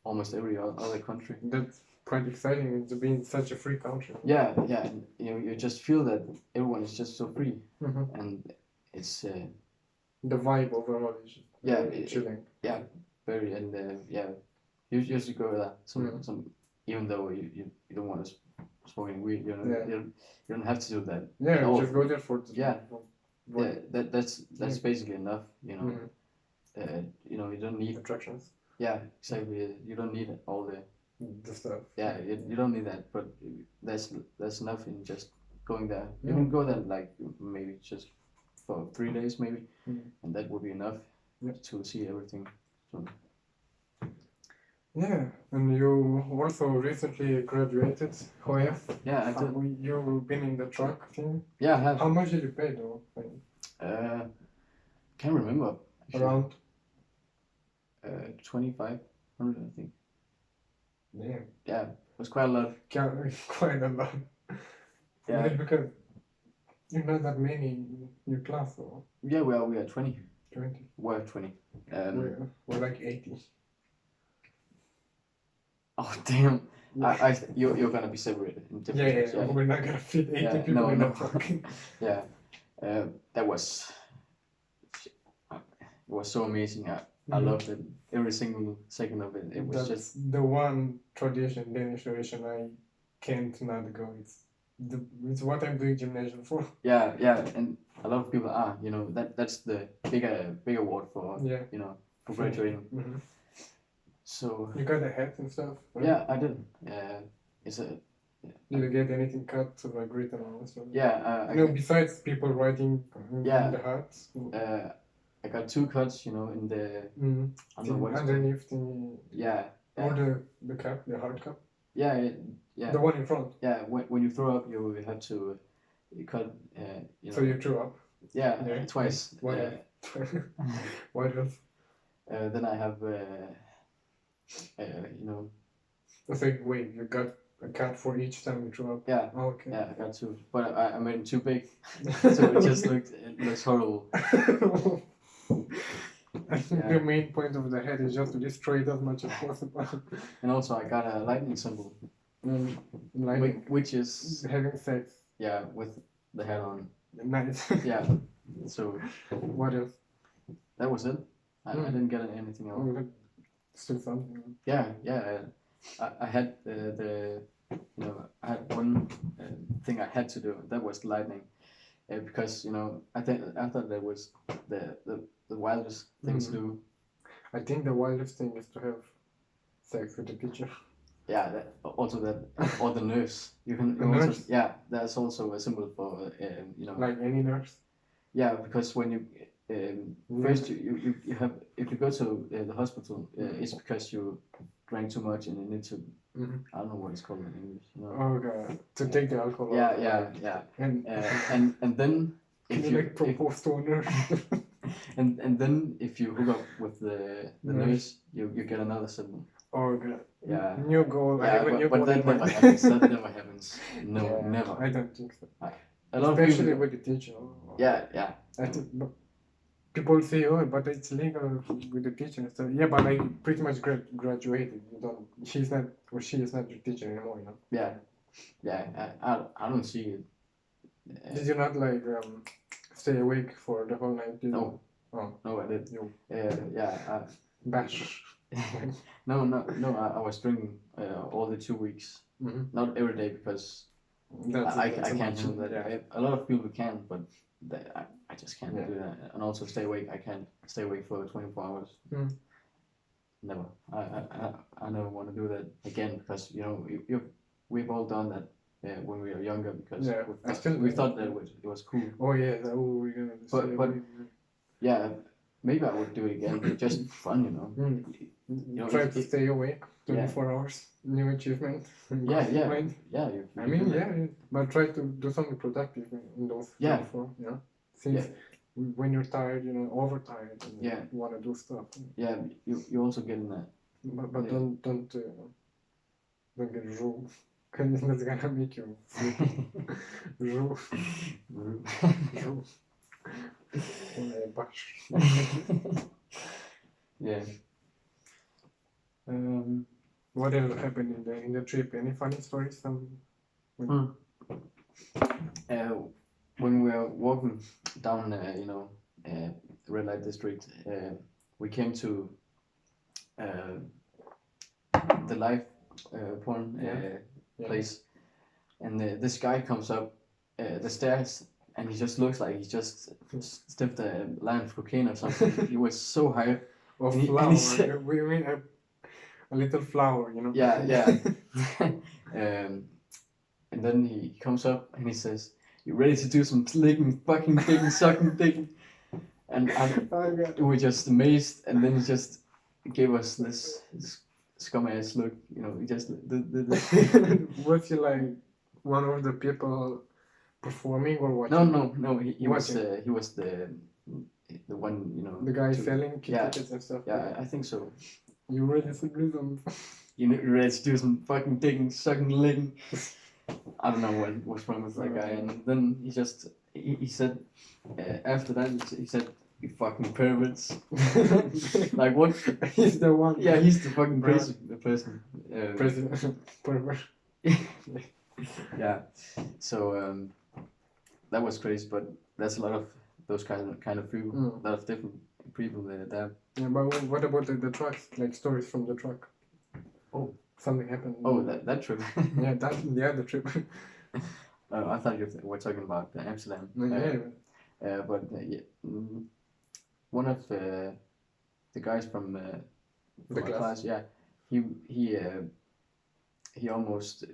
almost every other country. That's quite exciting to be in such a free country. Yeah, and you just feel that everyone is just so free, and it's the vibe overall is chilling. Yeah, very, and you should go there. Some even though you don't want to smoking weed, you don't have to do that. Yeah, just go there for that's basically enough. You don't need attractions. Yeah, exactly. You don't need all the stuff. Yeah, you don't need that, but that's enough in just going there. You can go there like maybe just for 3 days maybe, and that would be enough to see everything. So. Yeah, and you also recently graduated HOF. Yeah, I did. You've been in the truck thing? Yeah, I have. How much did you pay though? Can't remember. Actually. Around? 2,500, I think. Damn. Yeah, it was quite a lot. Quite a lot. Yeah. Because you're not that many in your class, or? Yeah, we are 20. 20? We're 20. We're like 80. Oh damn! You're gonna be separated in different. Yeah. We're not gonna fit 80 people in a truck. Yeah, that was. It was so amazing. I loved it. Every single second of it. It was just the one Danish tradition I can't not go. It's what I'm doing gymnasium for. Yeah, and a lot of people are. That's the bigger award for for graduating. Mm-hmm. So you got a hat and stuff? Right? Yeah, I did. It's a. Did you get anything cut to like written on stuff? Yeah. Besides people writing in the hats. I got 2 cuts, in the. I don't know what underneath the. Yeah. Or the cap, the hard cap. Yeah. The one in front. Yeah. When you throw up, you have to cut. So you threw up. Yeah. Twice. What else? Then I have. It's like, wait, you got a cut for each time you threw up? Yeah. Oh, okay. Yeah, I got 2, but I made them too big, so it looks horrible. I think the main point of the head is just to destroy it as much as possible. And also, I got a lightning symbol, which is having sex. Yeah, with the head on. Nice. Yeah. So. What else? That was it. I didn't get anything else. Still something. Yeah. I had I had one thing I had to do. That was lightning, because I thought that was the wildest thing to do. I think the wildest thing is to have sex with the teacher. Yeah, or the nurse. You can nurse? Yeah, that's also a symbol for Like any nurse. Yeah, because when you first you have, if you go to the hospital, it's because you drank too much and you need to. I don't know what it's called in English. Oh god, to take the alcohol. Yeah. And then if you propose to a nurse. and then if you hook up with the nurse, you get another symbol. Oh god. Yeah. New goal. Yeah, but that never happens. That never happens. No, never. I don't think so. a lot especially of people, with the teacher. yeah. I think, but people say, "Oh, but it's legal with the teacher." So yeah, but I pretty much graduated. You don't. She's not, or she is not your teacher anymore. You know. Yeah. I don't see it. Did you not like stay awake for the whole night? No. Oh. No, I did. You Yeah. bash. No. I was drinking all the 2 weeks. Mm-hmm. Not every day because I can't do that. Yeah. A lot of people can, but I just can't Yeah. do that. And also stay awake. I can't stay awake for 24 hours. Mm. Never. I never want to do that again because we've all done that when we were younger because we thought that it was cool. Oh yeah, we're gonna. But yeah, maybe I would do it again. Just for fun, you know. Mm. Try to stay awake 24 hours. New achievement. Yeah. I mean, yeah, but try to do something productive in those 24. Yeah. Since when you're tired, overtired, and you want to do stuff. Yeah, you also get in that. But don't get rude. Because that's gonna make you rude. Rude. Yeah. What else happened in the trip? Any funny stories? When we were walking down, red light district, we came to the live porn place, and this guy comes up the stairs, and he just looks like he just sniffed a line of cocaine or something. He was so high. Or flower. We mean a little flower, you know. Yeah. And then he comes up and he says, "You ready to do some licking, fucking, digging, sucking, digging?" And we were just amazed. And then he just gave us this scum ass look. He just did this. Was he like one of the people performing or watching? No. He was the one. The guy selling tickets and stuff. Yeah, I think so. You ready to do some? You ready to do some fucking digging, sucking, licking? I don't know what was wrong with that guy. And then he said, after that, he said, "You fucking perverts." Like what? He's the one. Yeah, he's the fucking crazy person. President pervert. Yeah. So that was crazy, but there's a lot of those kind of people, a lot of different people there. Yeah, but what about the trucks? Like stories from the truck? Oh. Something happened. Oh, that trip. The trip. I thought you were talking about Amsterdam. But one of the guys from the class, he almost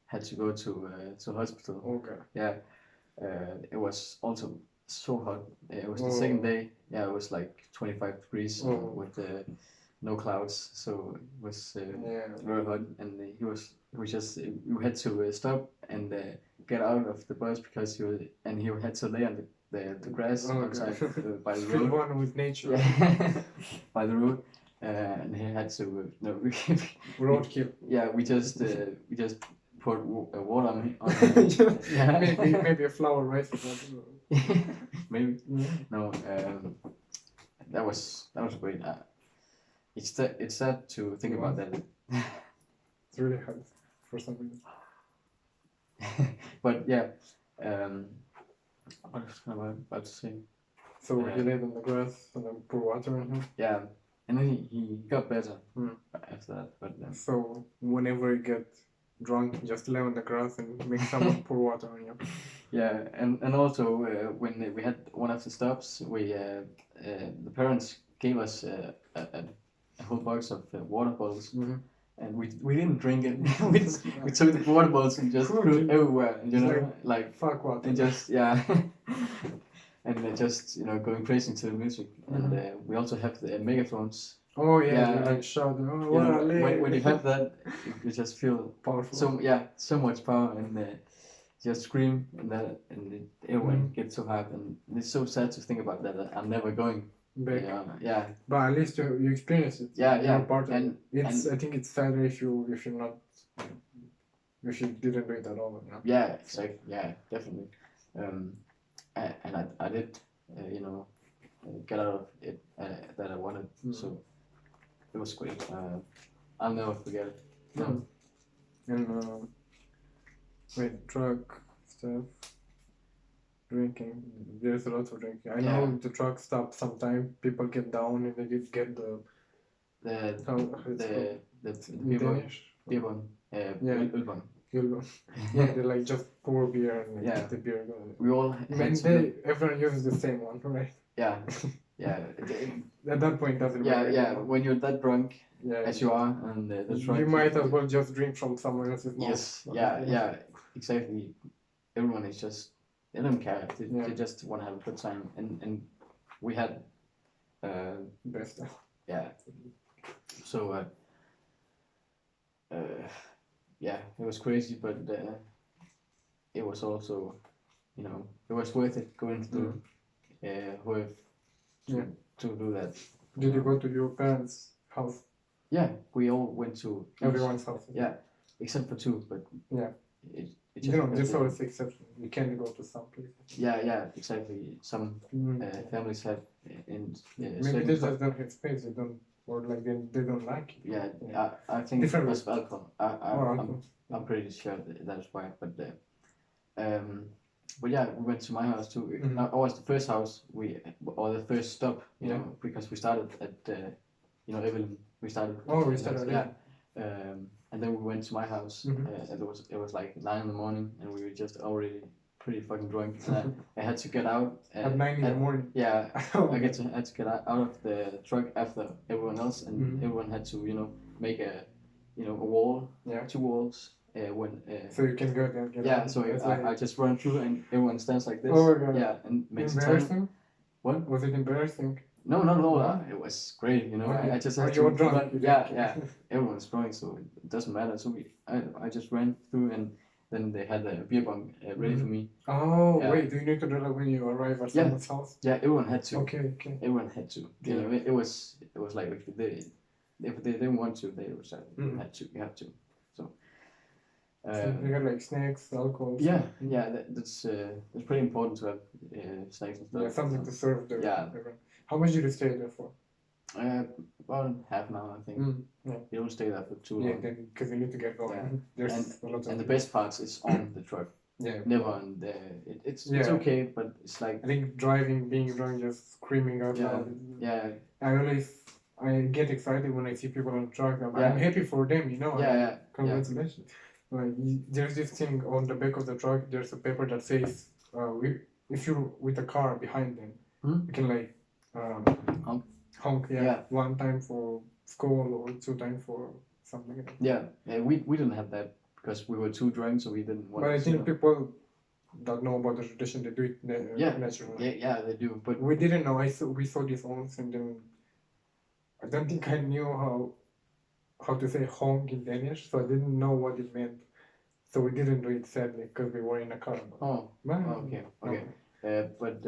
had to go to hospital. Okay. Yeah, it was also so hot. It was the second day. Yeah, it was like 25 degrees with no clouds, so it was very hot. And we had to stop and get out of the bus because he had to lay on the grass outside by the road. One with nature. Yeah. By the road, and he had to roadkill. Yeah, we just poured water on him. Yeah. Maybe a flower, right? Maybe. No, that was great. It's sad to think about that. It's really hard for some reason. But yeah, what was I about to say? So he laid on the grass and then pour water on him? Yeah, and then he got better after that. But so whenever you get drunk, just lay on the grass and make someone pour water on you. Yeah, and also when we had one of the stops, the parents gave us a whole box of water bottles. Mm-hmm. And we didn't drink it. we took the water bottles and just threw it everywhere. Like fuck water. And just and just going crazy to the music. Mm-hmm. And we also have the megaphones. Oh yeah, like shout. When you have that, you just feel powerful. So much power, and just scream, and everyone gets so hyped, and it's so sad to think about that. I'm never going back. Yeah. But at least you experience it. Yeah. Part of it. I think it's sadder if you didn't do it at all. Yeah, exactly. Yeah, definitely. And I did, you know, get out of it that I wanted. So it was great. I'll never forget it. No. And with drug stuff, drinking, there's a lot of drinking. I know the truck stops sometime. People get down and they get the beer bong. Ölbong. Yeah, they like just pour beer and like the beer. We all everyone uses the same one, right? Yeah. At that point, doesn't matter. Yeah. When you're that drunk, as you are, and the truck, you might as well just drink from someone else's mouth. Yes. Yeah. Exactly. Everyone is just, they don't care. They just want to have a good time, and we had best. Yeah. So yeah, it was crazy, but it was also, you know, it was worth it going to to do that. Did you go to your parents' house? Yeah, we all went to everyone's house. Yeah, except for two, but it just there's always exception. You can't go to some places. Yeah, exactly. Some families have maybe they just don't have space. They don't, or like they don't like it. Yeah. I think different because of alcohol. I'm pretty sure that's why. But yeah, we went to my house too. I was the first house or the first stop, you know, because we started at Evelyn. We started. We started. And then we went to my house. And it was like 9 a.m, and we were just already pretty fucking drunk. And I had to get out at 9 a.m. Yeah, I had to get out of the truck after everyone else, and everyone had to make a wall, 2 walls. So you can go there and get out. So I just run through and everyone stands like this. Oh my God. Yeah, and makes embarrassing. What? Was it embarrassing? No, not at all. It was great, you know. I just had to run. Yeah. Everyone's drunk, so it doesn't matter. So I just ran through, and then they had a beer bong ready for me. Oh, wait, do you need to do that when you arrive at someone's house? Yeah, everyone had to. Okay. Everyone had to. You know, it was like if they didn't want to, they would say had to. You have to. So. You got like snacks, alcohol. Yeah, that's pretty important to have snacks and stuff. Yeah, something to serve there. Yeah. How much did you stay there for? About half an hour, I think. You don't stay there for too long. Yeah, because you need to get going. Yeah. There's a lot of. And the best part is on the truck. Yeah. Never on the. It's okay, but it's like. I think being drunk, just screaming out loud. Yeah. I get excited when I see people on the truck. I'm happy for them, you know. Yeah. Congratulations. Like, there's this thing on the back of the truck. There's a paper that says, if you're with a car behind them, you can like honk. Yeah. 1 time for school or 2 times for something like that. Yeah. We didn't have that because we were too drunk, so we didn't want. But I think people that know about the tradition, they do it naturally. Yeah, they do. But we didn't know. We saw this once, and then I don't think I knew how to say honk in Danish, so I didn't know what it meant. So we didn't do it, sadly, because we were in a car. Okay. But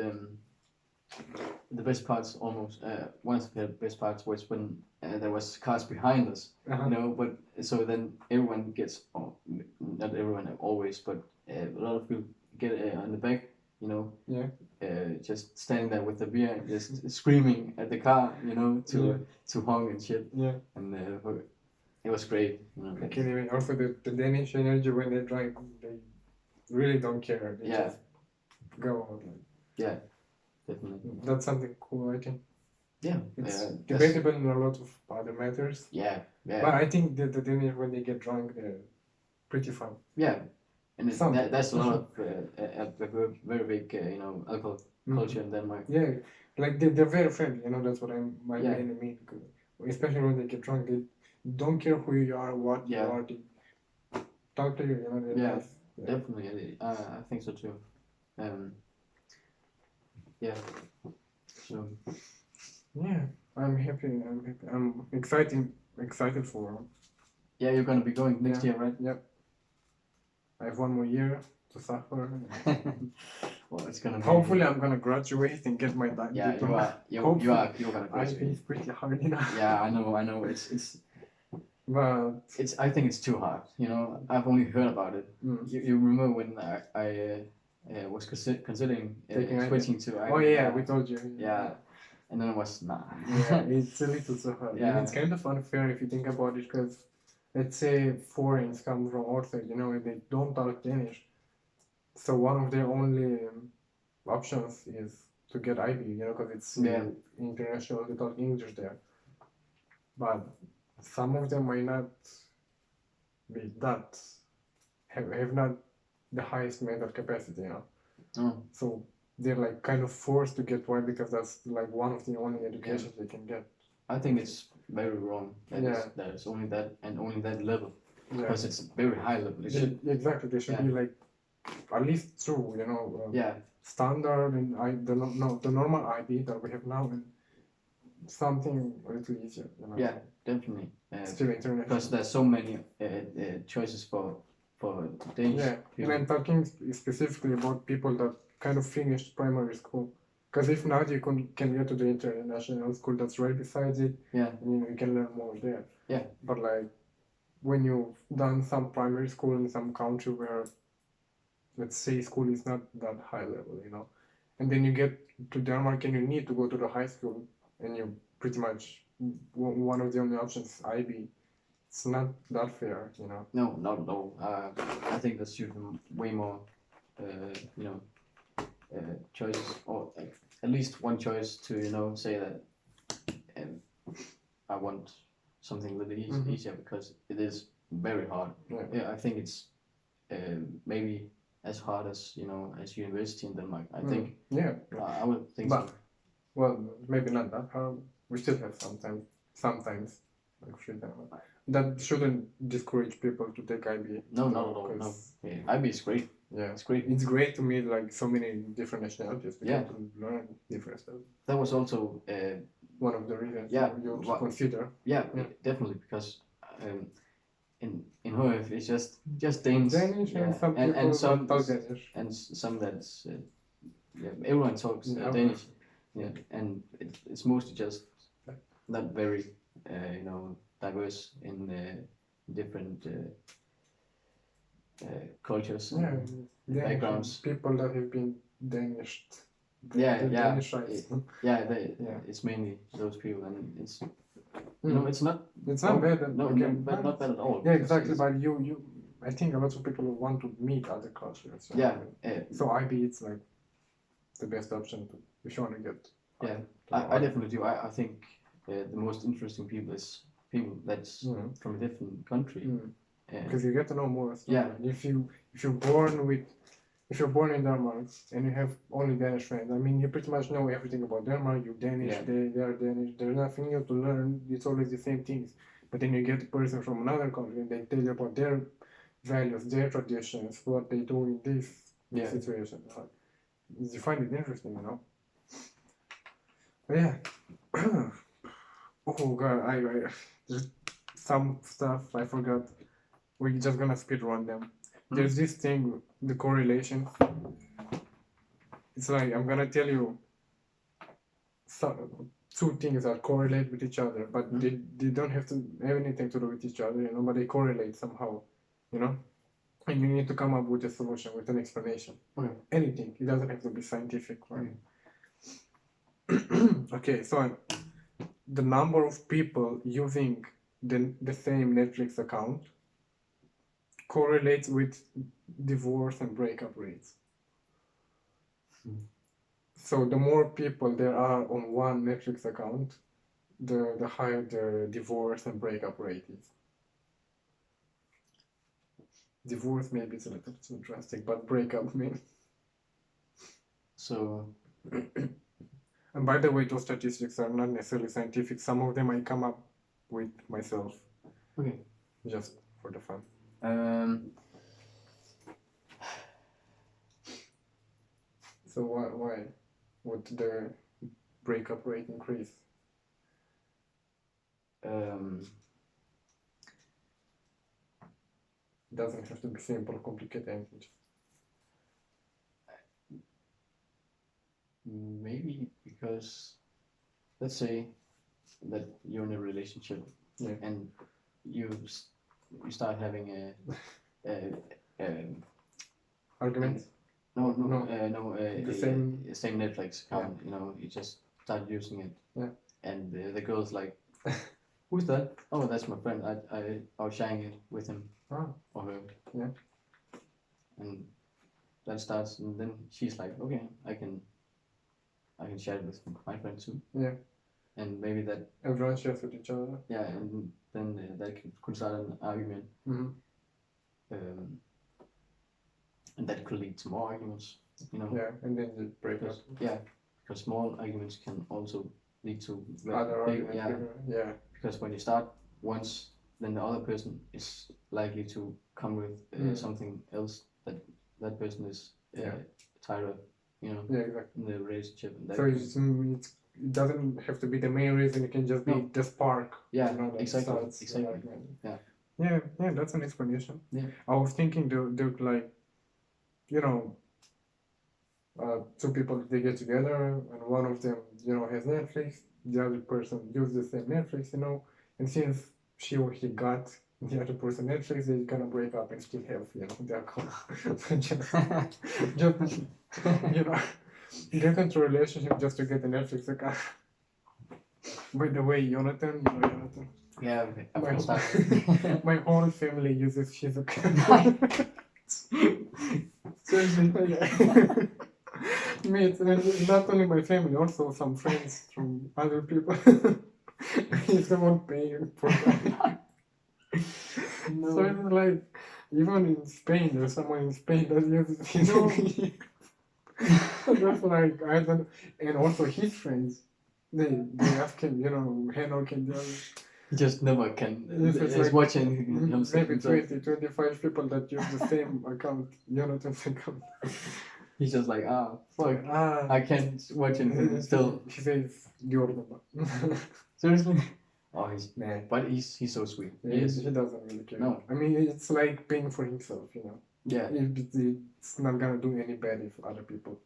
the best parts one of the best parts was when there was cars behind us, you know, but so then everyone gets, not everyone always, but a lot of people get on the back, you know, just standing there with the beer and just screaming at the car, you know, to honk and shit. Yeah. And it was great. You know. I can even also the Danish energy when they drive, they really don't care. They just go on. Yeah, definitely. That's something cool, I think. Yeah. It's debatable in a lot of other matters. Yeah. But I think that the Danish, when they get drunk, they're pretty fun. Yeah. And that's a lot of a very big, alcohol culture in Denmark. Yeah, like they're very friendly. You know, that's what I mainly mean. Especially when they get drunk, they don't care who you are, what you are. They talk to you. You know. Yeah, definitely. I think so too. Yeah. So. Yeah, I'm happy. I'm excited for. Yeah, you're gonna be going next year, right? Yep. I have 1 more year to suffer. Well, it's gonna. Hopefully, I'm gonna graduate and get my diploma. Yeah, you're gonna graduate. It's pretty hard enough. Yeah, I know. It's. But I think it's too hard. You know, I've only heard about it. You remember when I was considering Taking switching to Oh yeah, we told you. Yeah. And then it was nah. Yeah, it's a little too hard. Yeah. And it's kind of unfair if you think about it, because let's say foreigners come from outside, you know, and they don't talk Danish. So one of their only options is to get IB, you know, because it's international, they talk English there. But some of them might not be that, have not the highest mental capacity, you know. Oh. So they're like kind of forced to get white because that's like one of the only educations they can get. I think it's very wrong that it's only that and only that level, because it's a very high level. Exactly, they should be like at least two, you know. Standard and the normal IB that we have now, and something a little easier, you know. Yeah, definitely. Still international. Because there's so many choices for Danish. Yeah, and I'm talking specifically about people that kind of finished primary school. Because if not, you can get to the international school that's right beside it. Yeah. And you can learn more there. Yeah. But like, when you've done some primary school in some country where, let's say, school is not that high level, you know, and then you get to Denmark and you need to go to the high school, and you pretty much, one of the only options is IB. It's not that fair, you know. No, not at all. I think there should be way more, you know, choices, or at least one choice to, you know, say that I want something a little easier, because it is very hard. Yeah, I think it's maybe as hard as, you know, as university in Denmark. I think. Yeah. I would think so. Well, maybe not that hard. We still have sometimes like freedom. That shouldn't discourage people to take IB. No, not at all. No. Yeah, IB is great. Yeah, it's great. It's great to meet like so many different nationalities. To learn different stuff. That was also one of the reasons you consider. Yeah, definitely, because in HF it's just Danish. And some people some talk Danish. And some that's everyone talks Danish. Yeah, and it's mostly just not very you know, diverse in different cultures, backgrounds. People that have been Danish. It's mainly those people, and it's you know, it's not bad. But not bad at all. Yeah, exactly. But you, I think a lot of people want to meet other cultures. So IB, it's like the best option if you want to get. Yeah, I definitely do. I think the most interesting people is people that's from a different country. Because you get to know more. If you're born in Denmark and you have only Danish friends, I mean, you pretty much know everything about Denmark. You're Danish, they are Danish. There's nothing new to learn. It's always the same things. But then you get a person from another country and they tell you about their values, their traditions, what they do in this situation. You find it interesting, you know. But yeah. Oh god, I there's some stuff I forgot. We're just gonna speed run them. There's this thing, the correlation. It's like, I'm gonna tell you two things that correlate with each other, but they don't have to have anything to do with each other, you know, but they correlate somehow, you know? And you need to come up with a solution, with an explanation. Anything. It doesn't have to be scientific, right? Okay, so the number of people using the same Netflix account correlates with divorce and breakup rates. So the more people there are on one Netflix account, the higher the divorce and breakup rate is. Divorce maybe it's a little too drastic, but breakup maybe. So. And by the way, those statistics are not necessarily scientific. Some of them I come up with myself. Okay. Just for the fun. So why would the breakup rate increase? It doesn't have to be simple or complicated. Maybe because, let's say that you're in a relationship and you start having a argument. No. The same Netflix account. You know, you just start using it. Yeah. And the girl's like, "Who's that?" "Oh, that's my friend. I was sharing it with him or her." Yeah. And that starts, and then she's like, "Okay, I can share it with my friend too." Yeah. And maybe that everyone shares with each other. Yeah, and then that could start an argument. And that could lead to more arguments, you know. Yeah, and then you break up. Yeah, because small arguments can also lead to other big, arguments. Yeah. Because when you start once, then the other person is likely to come with something else that person is tired of, you know. Yeah, exactly. In the relationship. And so it doesn't have to be the main reason. It can just be the spark. Yeah, you know, exactly. Yeah, that's an explanation. Yeah. I was thinking they're like, you know, two people, they get together and one of them, you know, has Netflix, the other person uses the same Netflix, you know, and since she or he got the other person Netflix, they're gonna break up and still have, you know, their account. just you know, get into a relationship just to get the Netflix account. By the way, Jonathan, you know Jonathan. Yeah, my whole family uses his account. Seriously, yeah. Me, it's not only my family, also some friends from other people. If they won't pay for that. No. So it's like, even in Spain, there's someone in Spain that uses his account. That's like, I don't, and also his friends, they ask him, you know, Heno can do. He just never can. He's like, watching himself. Maybe 20-25 people that use the same account, Jonathan's account. He's just like, fuck, I can't watch anything still. He says, you're the one. Seriously? Oh, he's mad. But he's so sweet. Yeah, he doesn't really care. No. I mean, it's like paying for himself, you know. Yeah. It's not gonna do any bad if other people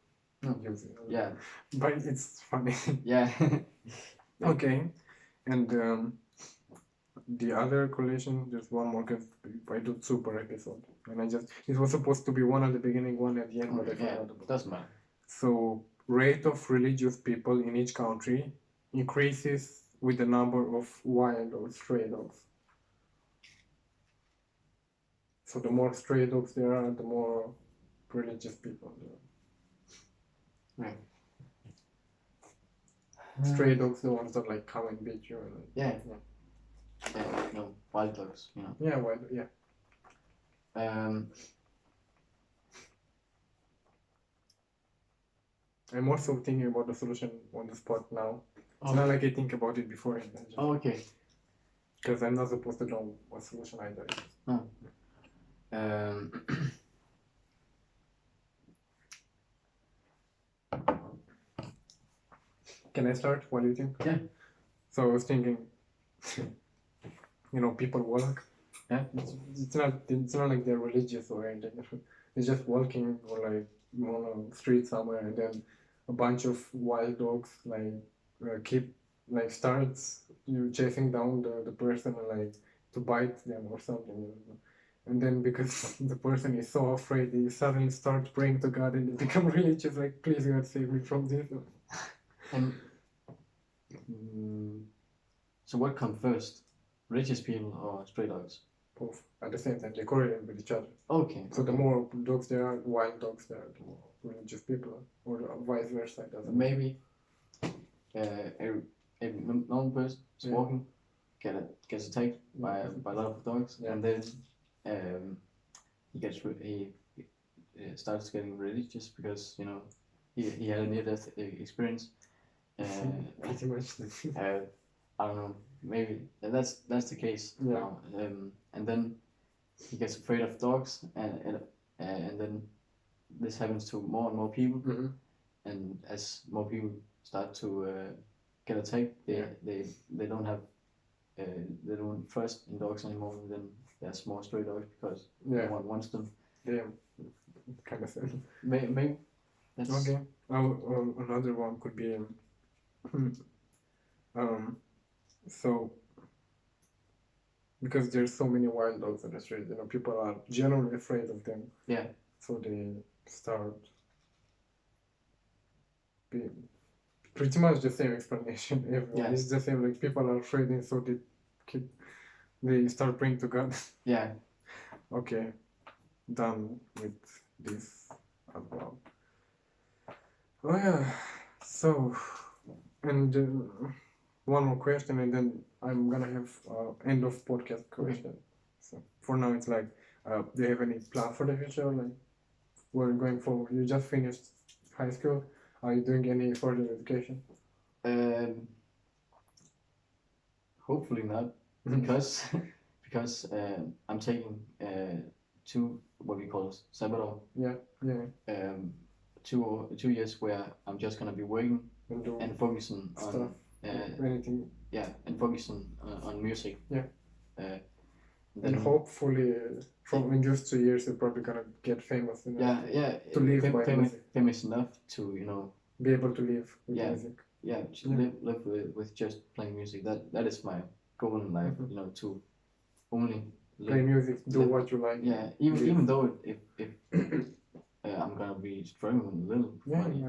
use it. Yeah. But it's funny. Yeah. Okay. And the other collation, just one more, because I do two per episode. And it was supposed to be one at the beginning, one at the end, but I forgot about it. Doesn't matter. So, rate of religious people in each country increases with the number of wild or stray dogs. So the more stray dogs there are, the more religious people there are. Yeah. Stray dogs, the ones that like come and beat you. Yeah, no, wild dogs, you know. Yeah, wild, yeah. I'm also thinking about the solution on the spot now. It's not like I think about it before. Okay. Because I'm not supposed to know what solution either. Can I start? What do you think? Yeah. So I was thinking, you know, people walk. Yeah. It's not like they're religious or anything. It's just walking or like on a street somewhere, and then a bunch of wild dogs starts chasing down the person and like to bite them or something. You know? And then because the person is so afraid, he suddenly starts praying to God and they become religious, like, please God save me from this. And so what comes first? Religious people or stray dogs? Both at the same time, they correlate with each other. Okay. So the more dogs there are, wild dogs there are, the more religious people, or vice versa. Maybe a normal person is walking, gets attacked by a lot of dogs, and then he starts getting religious because, you know, he had a near-death experience. Pretty much. I don't know. Maybe that's the case now. And then he gets afraid of dogs, and then this happens to more and more people. Mm-hmm. And as more people start to get attacked, they don't have they don't trust in dogs anymore. And then there's more stray dogs because no one wants them. Yeah, kind of thing. Maybe. That's okay. Another one could be so because there's so many wild dogs on the street, you know, people are generally afraid of them. Yeah. So they start be pretty much the same explanation everyone. Yeah. It's the same, like people are trading, so they start praying to God. Yeah. Okay, done with this as well. Oh yeah, so, and one more question, and then I'm gonna have end of podcast question. So for now, it's like, do you have any plan for the future? Like, we're going forward. You just finished high school. Are you doing any further education? Hopefully not, because I'm taking 2 what we call sabbatal. Yeah. 2 years where I'm just gonna be working and focusing stuff, on anything. Yeah, and focusing on music. Yeah. Then and hopefully, from in just 2 years, you're probably gonna get famous enough. To live by music. Famous enough to be able to live with music. Yeah, to live with just playing music. That is my goal in life. To only play music, do what you like. Yeah, even though if I'm gonna be struggling a little money,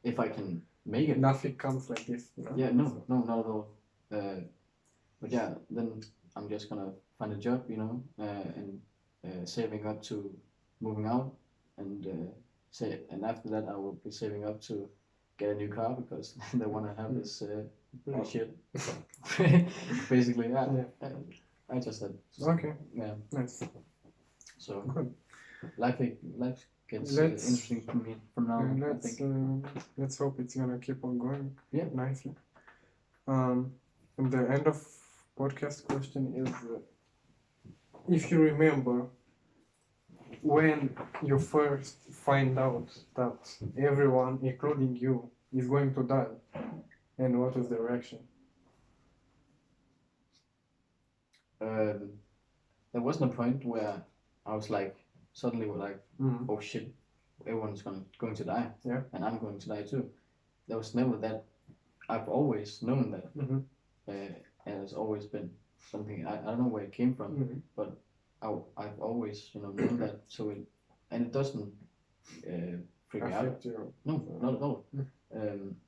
if I can make it. Nothing comes like this. Yeah, no, not at all. But yeah, then I'm just gonna find a job, and saving up to moving out, and after that I will be saving up to get a new car, because the one I have is pretty shit. Basically, I just said. Okay. Yeah. Nice. So good. Life gets interesting for me from now on. I think. Let's hope it's gonna keep on going. Yeah. Nicely. And the end of podcast question is, if you remember when you first find out that everyone, including you, is going to die, and what was the reaction? There wasn't a point where I was like, suddenly like, oh shit, everyone's going to die, and I'm going to die too. There was never that. I've always known that. And it's always been something, I don't know where it came from, but I've always known that. So it doesn't freak me out. No, not at all.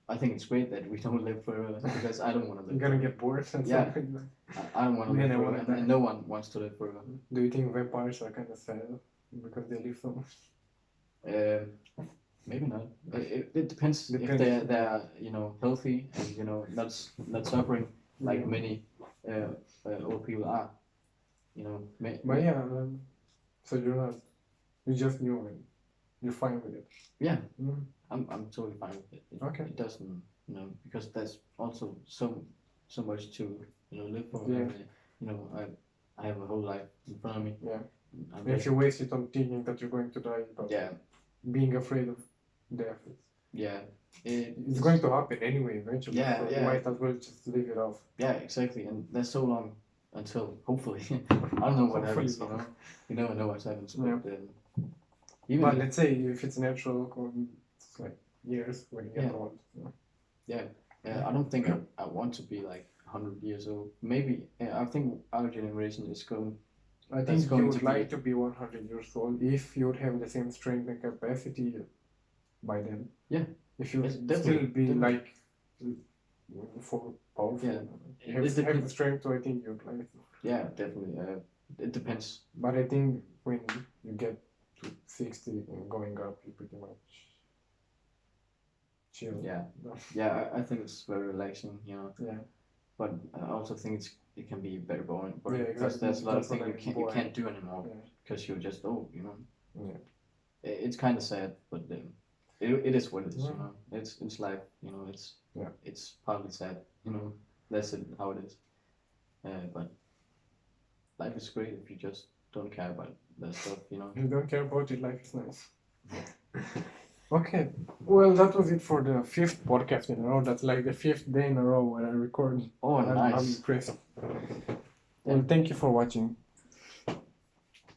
I think it's great that we don't live forever, because I don't want to live. You're gonna get bored. Yeah, I don't want to live forever, and no one wants to live forever. Do you think vampires are kind of sad because they live so much? Maybe not. It depends if they're healthy and not suffering like many old people are. But yeah, so you just knew it. You're fine with it. Yeah, I'm totally fine with it. Okay. It doesn't, because there's also so much to live for. Yeah. And, I have a whole life in front of me. Yeah. If you waste it on thinking that you're going to die, but being afraid of death, it's going to happen anyway eventually. Yeah, so you might as well just leave it off. Yeah, exactly. And there's so long until, hopefully, I don't know what happens. You never know what happens. Yeah. But let's say if it's natural, it's like years when you get old. Yeah. I don't think I want to be like 100 years old. Maybe I think our generation is going. I think you would like to be 100 years old if you would have the same strength and capacity by then. Yeah. If you still be like for powerful. Yeah. You have the strength, so I think you'd like it. Yeah, definitely. It depends. But I think when you get to 60 and going up, you pretty much chill. Yeah, I think it's very relaxing, Yeah. But I also think it can be very boring. Yeah, exactly. Because there's a lot of things you can't do anymore, because you're just old, Yeah. It's kind of sad, but it is what it is, It's life, it's partly sad, That's how it is. But life is great if you just don't care about that stuff, If you don't care about it, life is nice. Okay, well, that was it for the 5th podcast in a row. That's like the 5th day in a row where I record. Oh, nice. I'm impressed. Well, thank you for watching.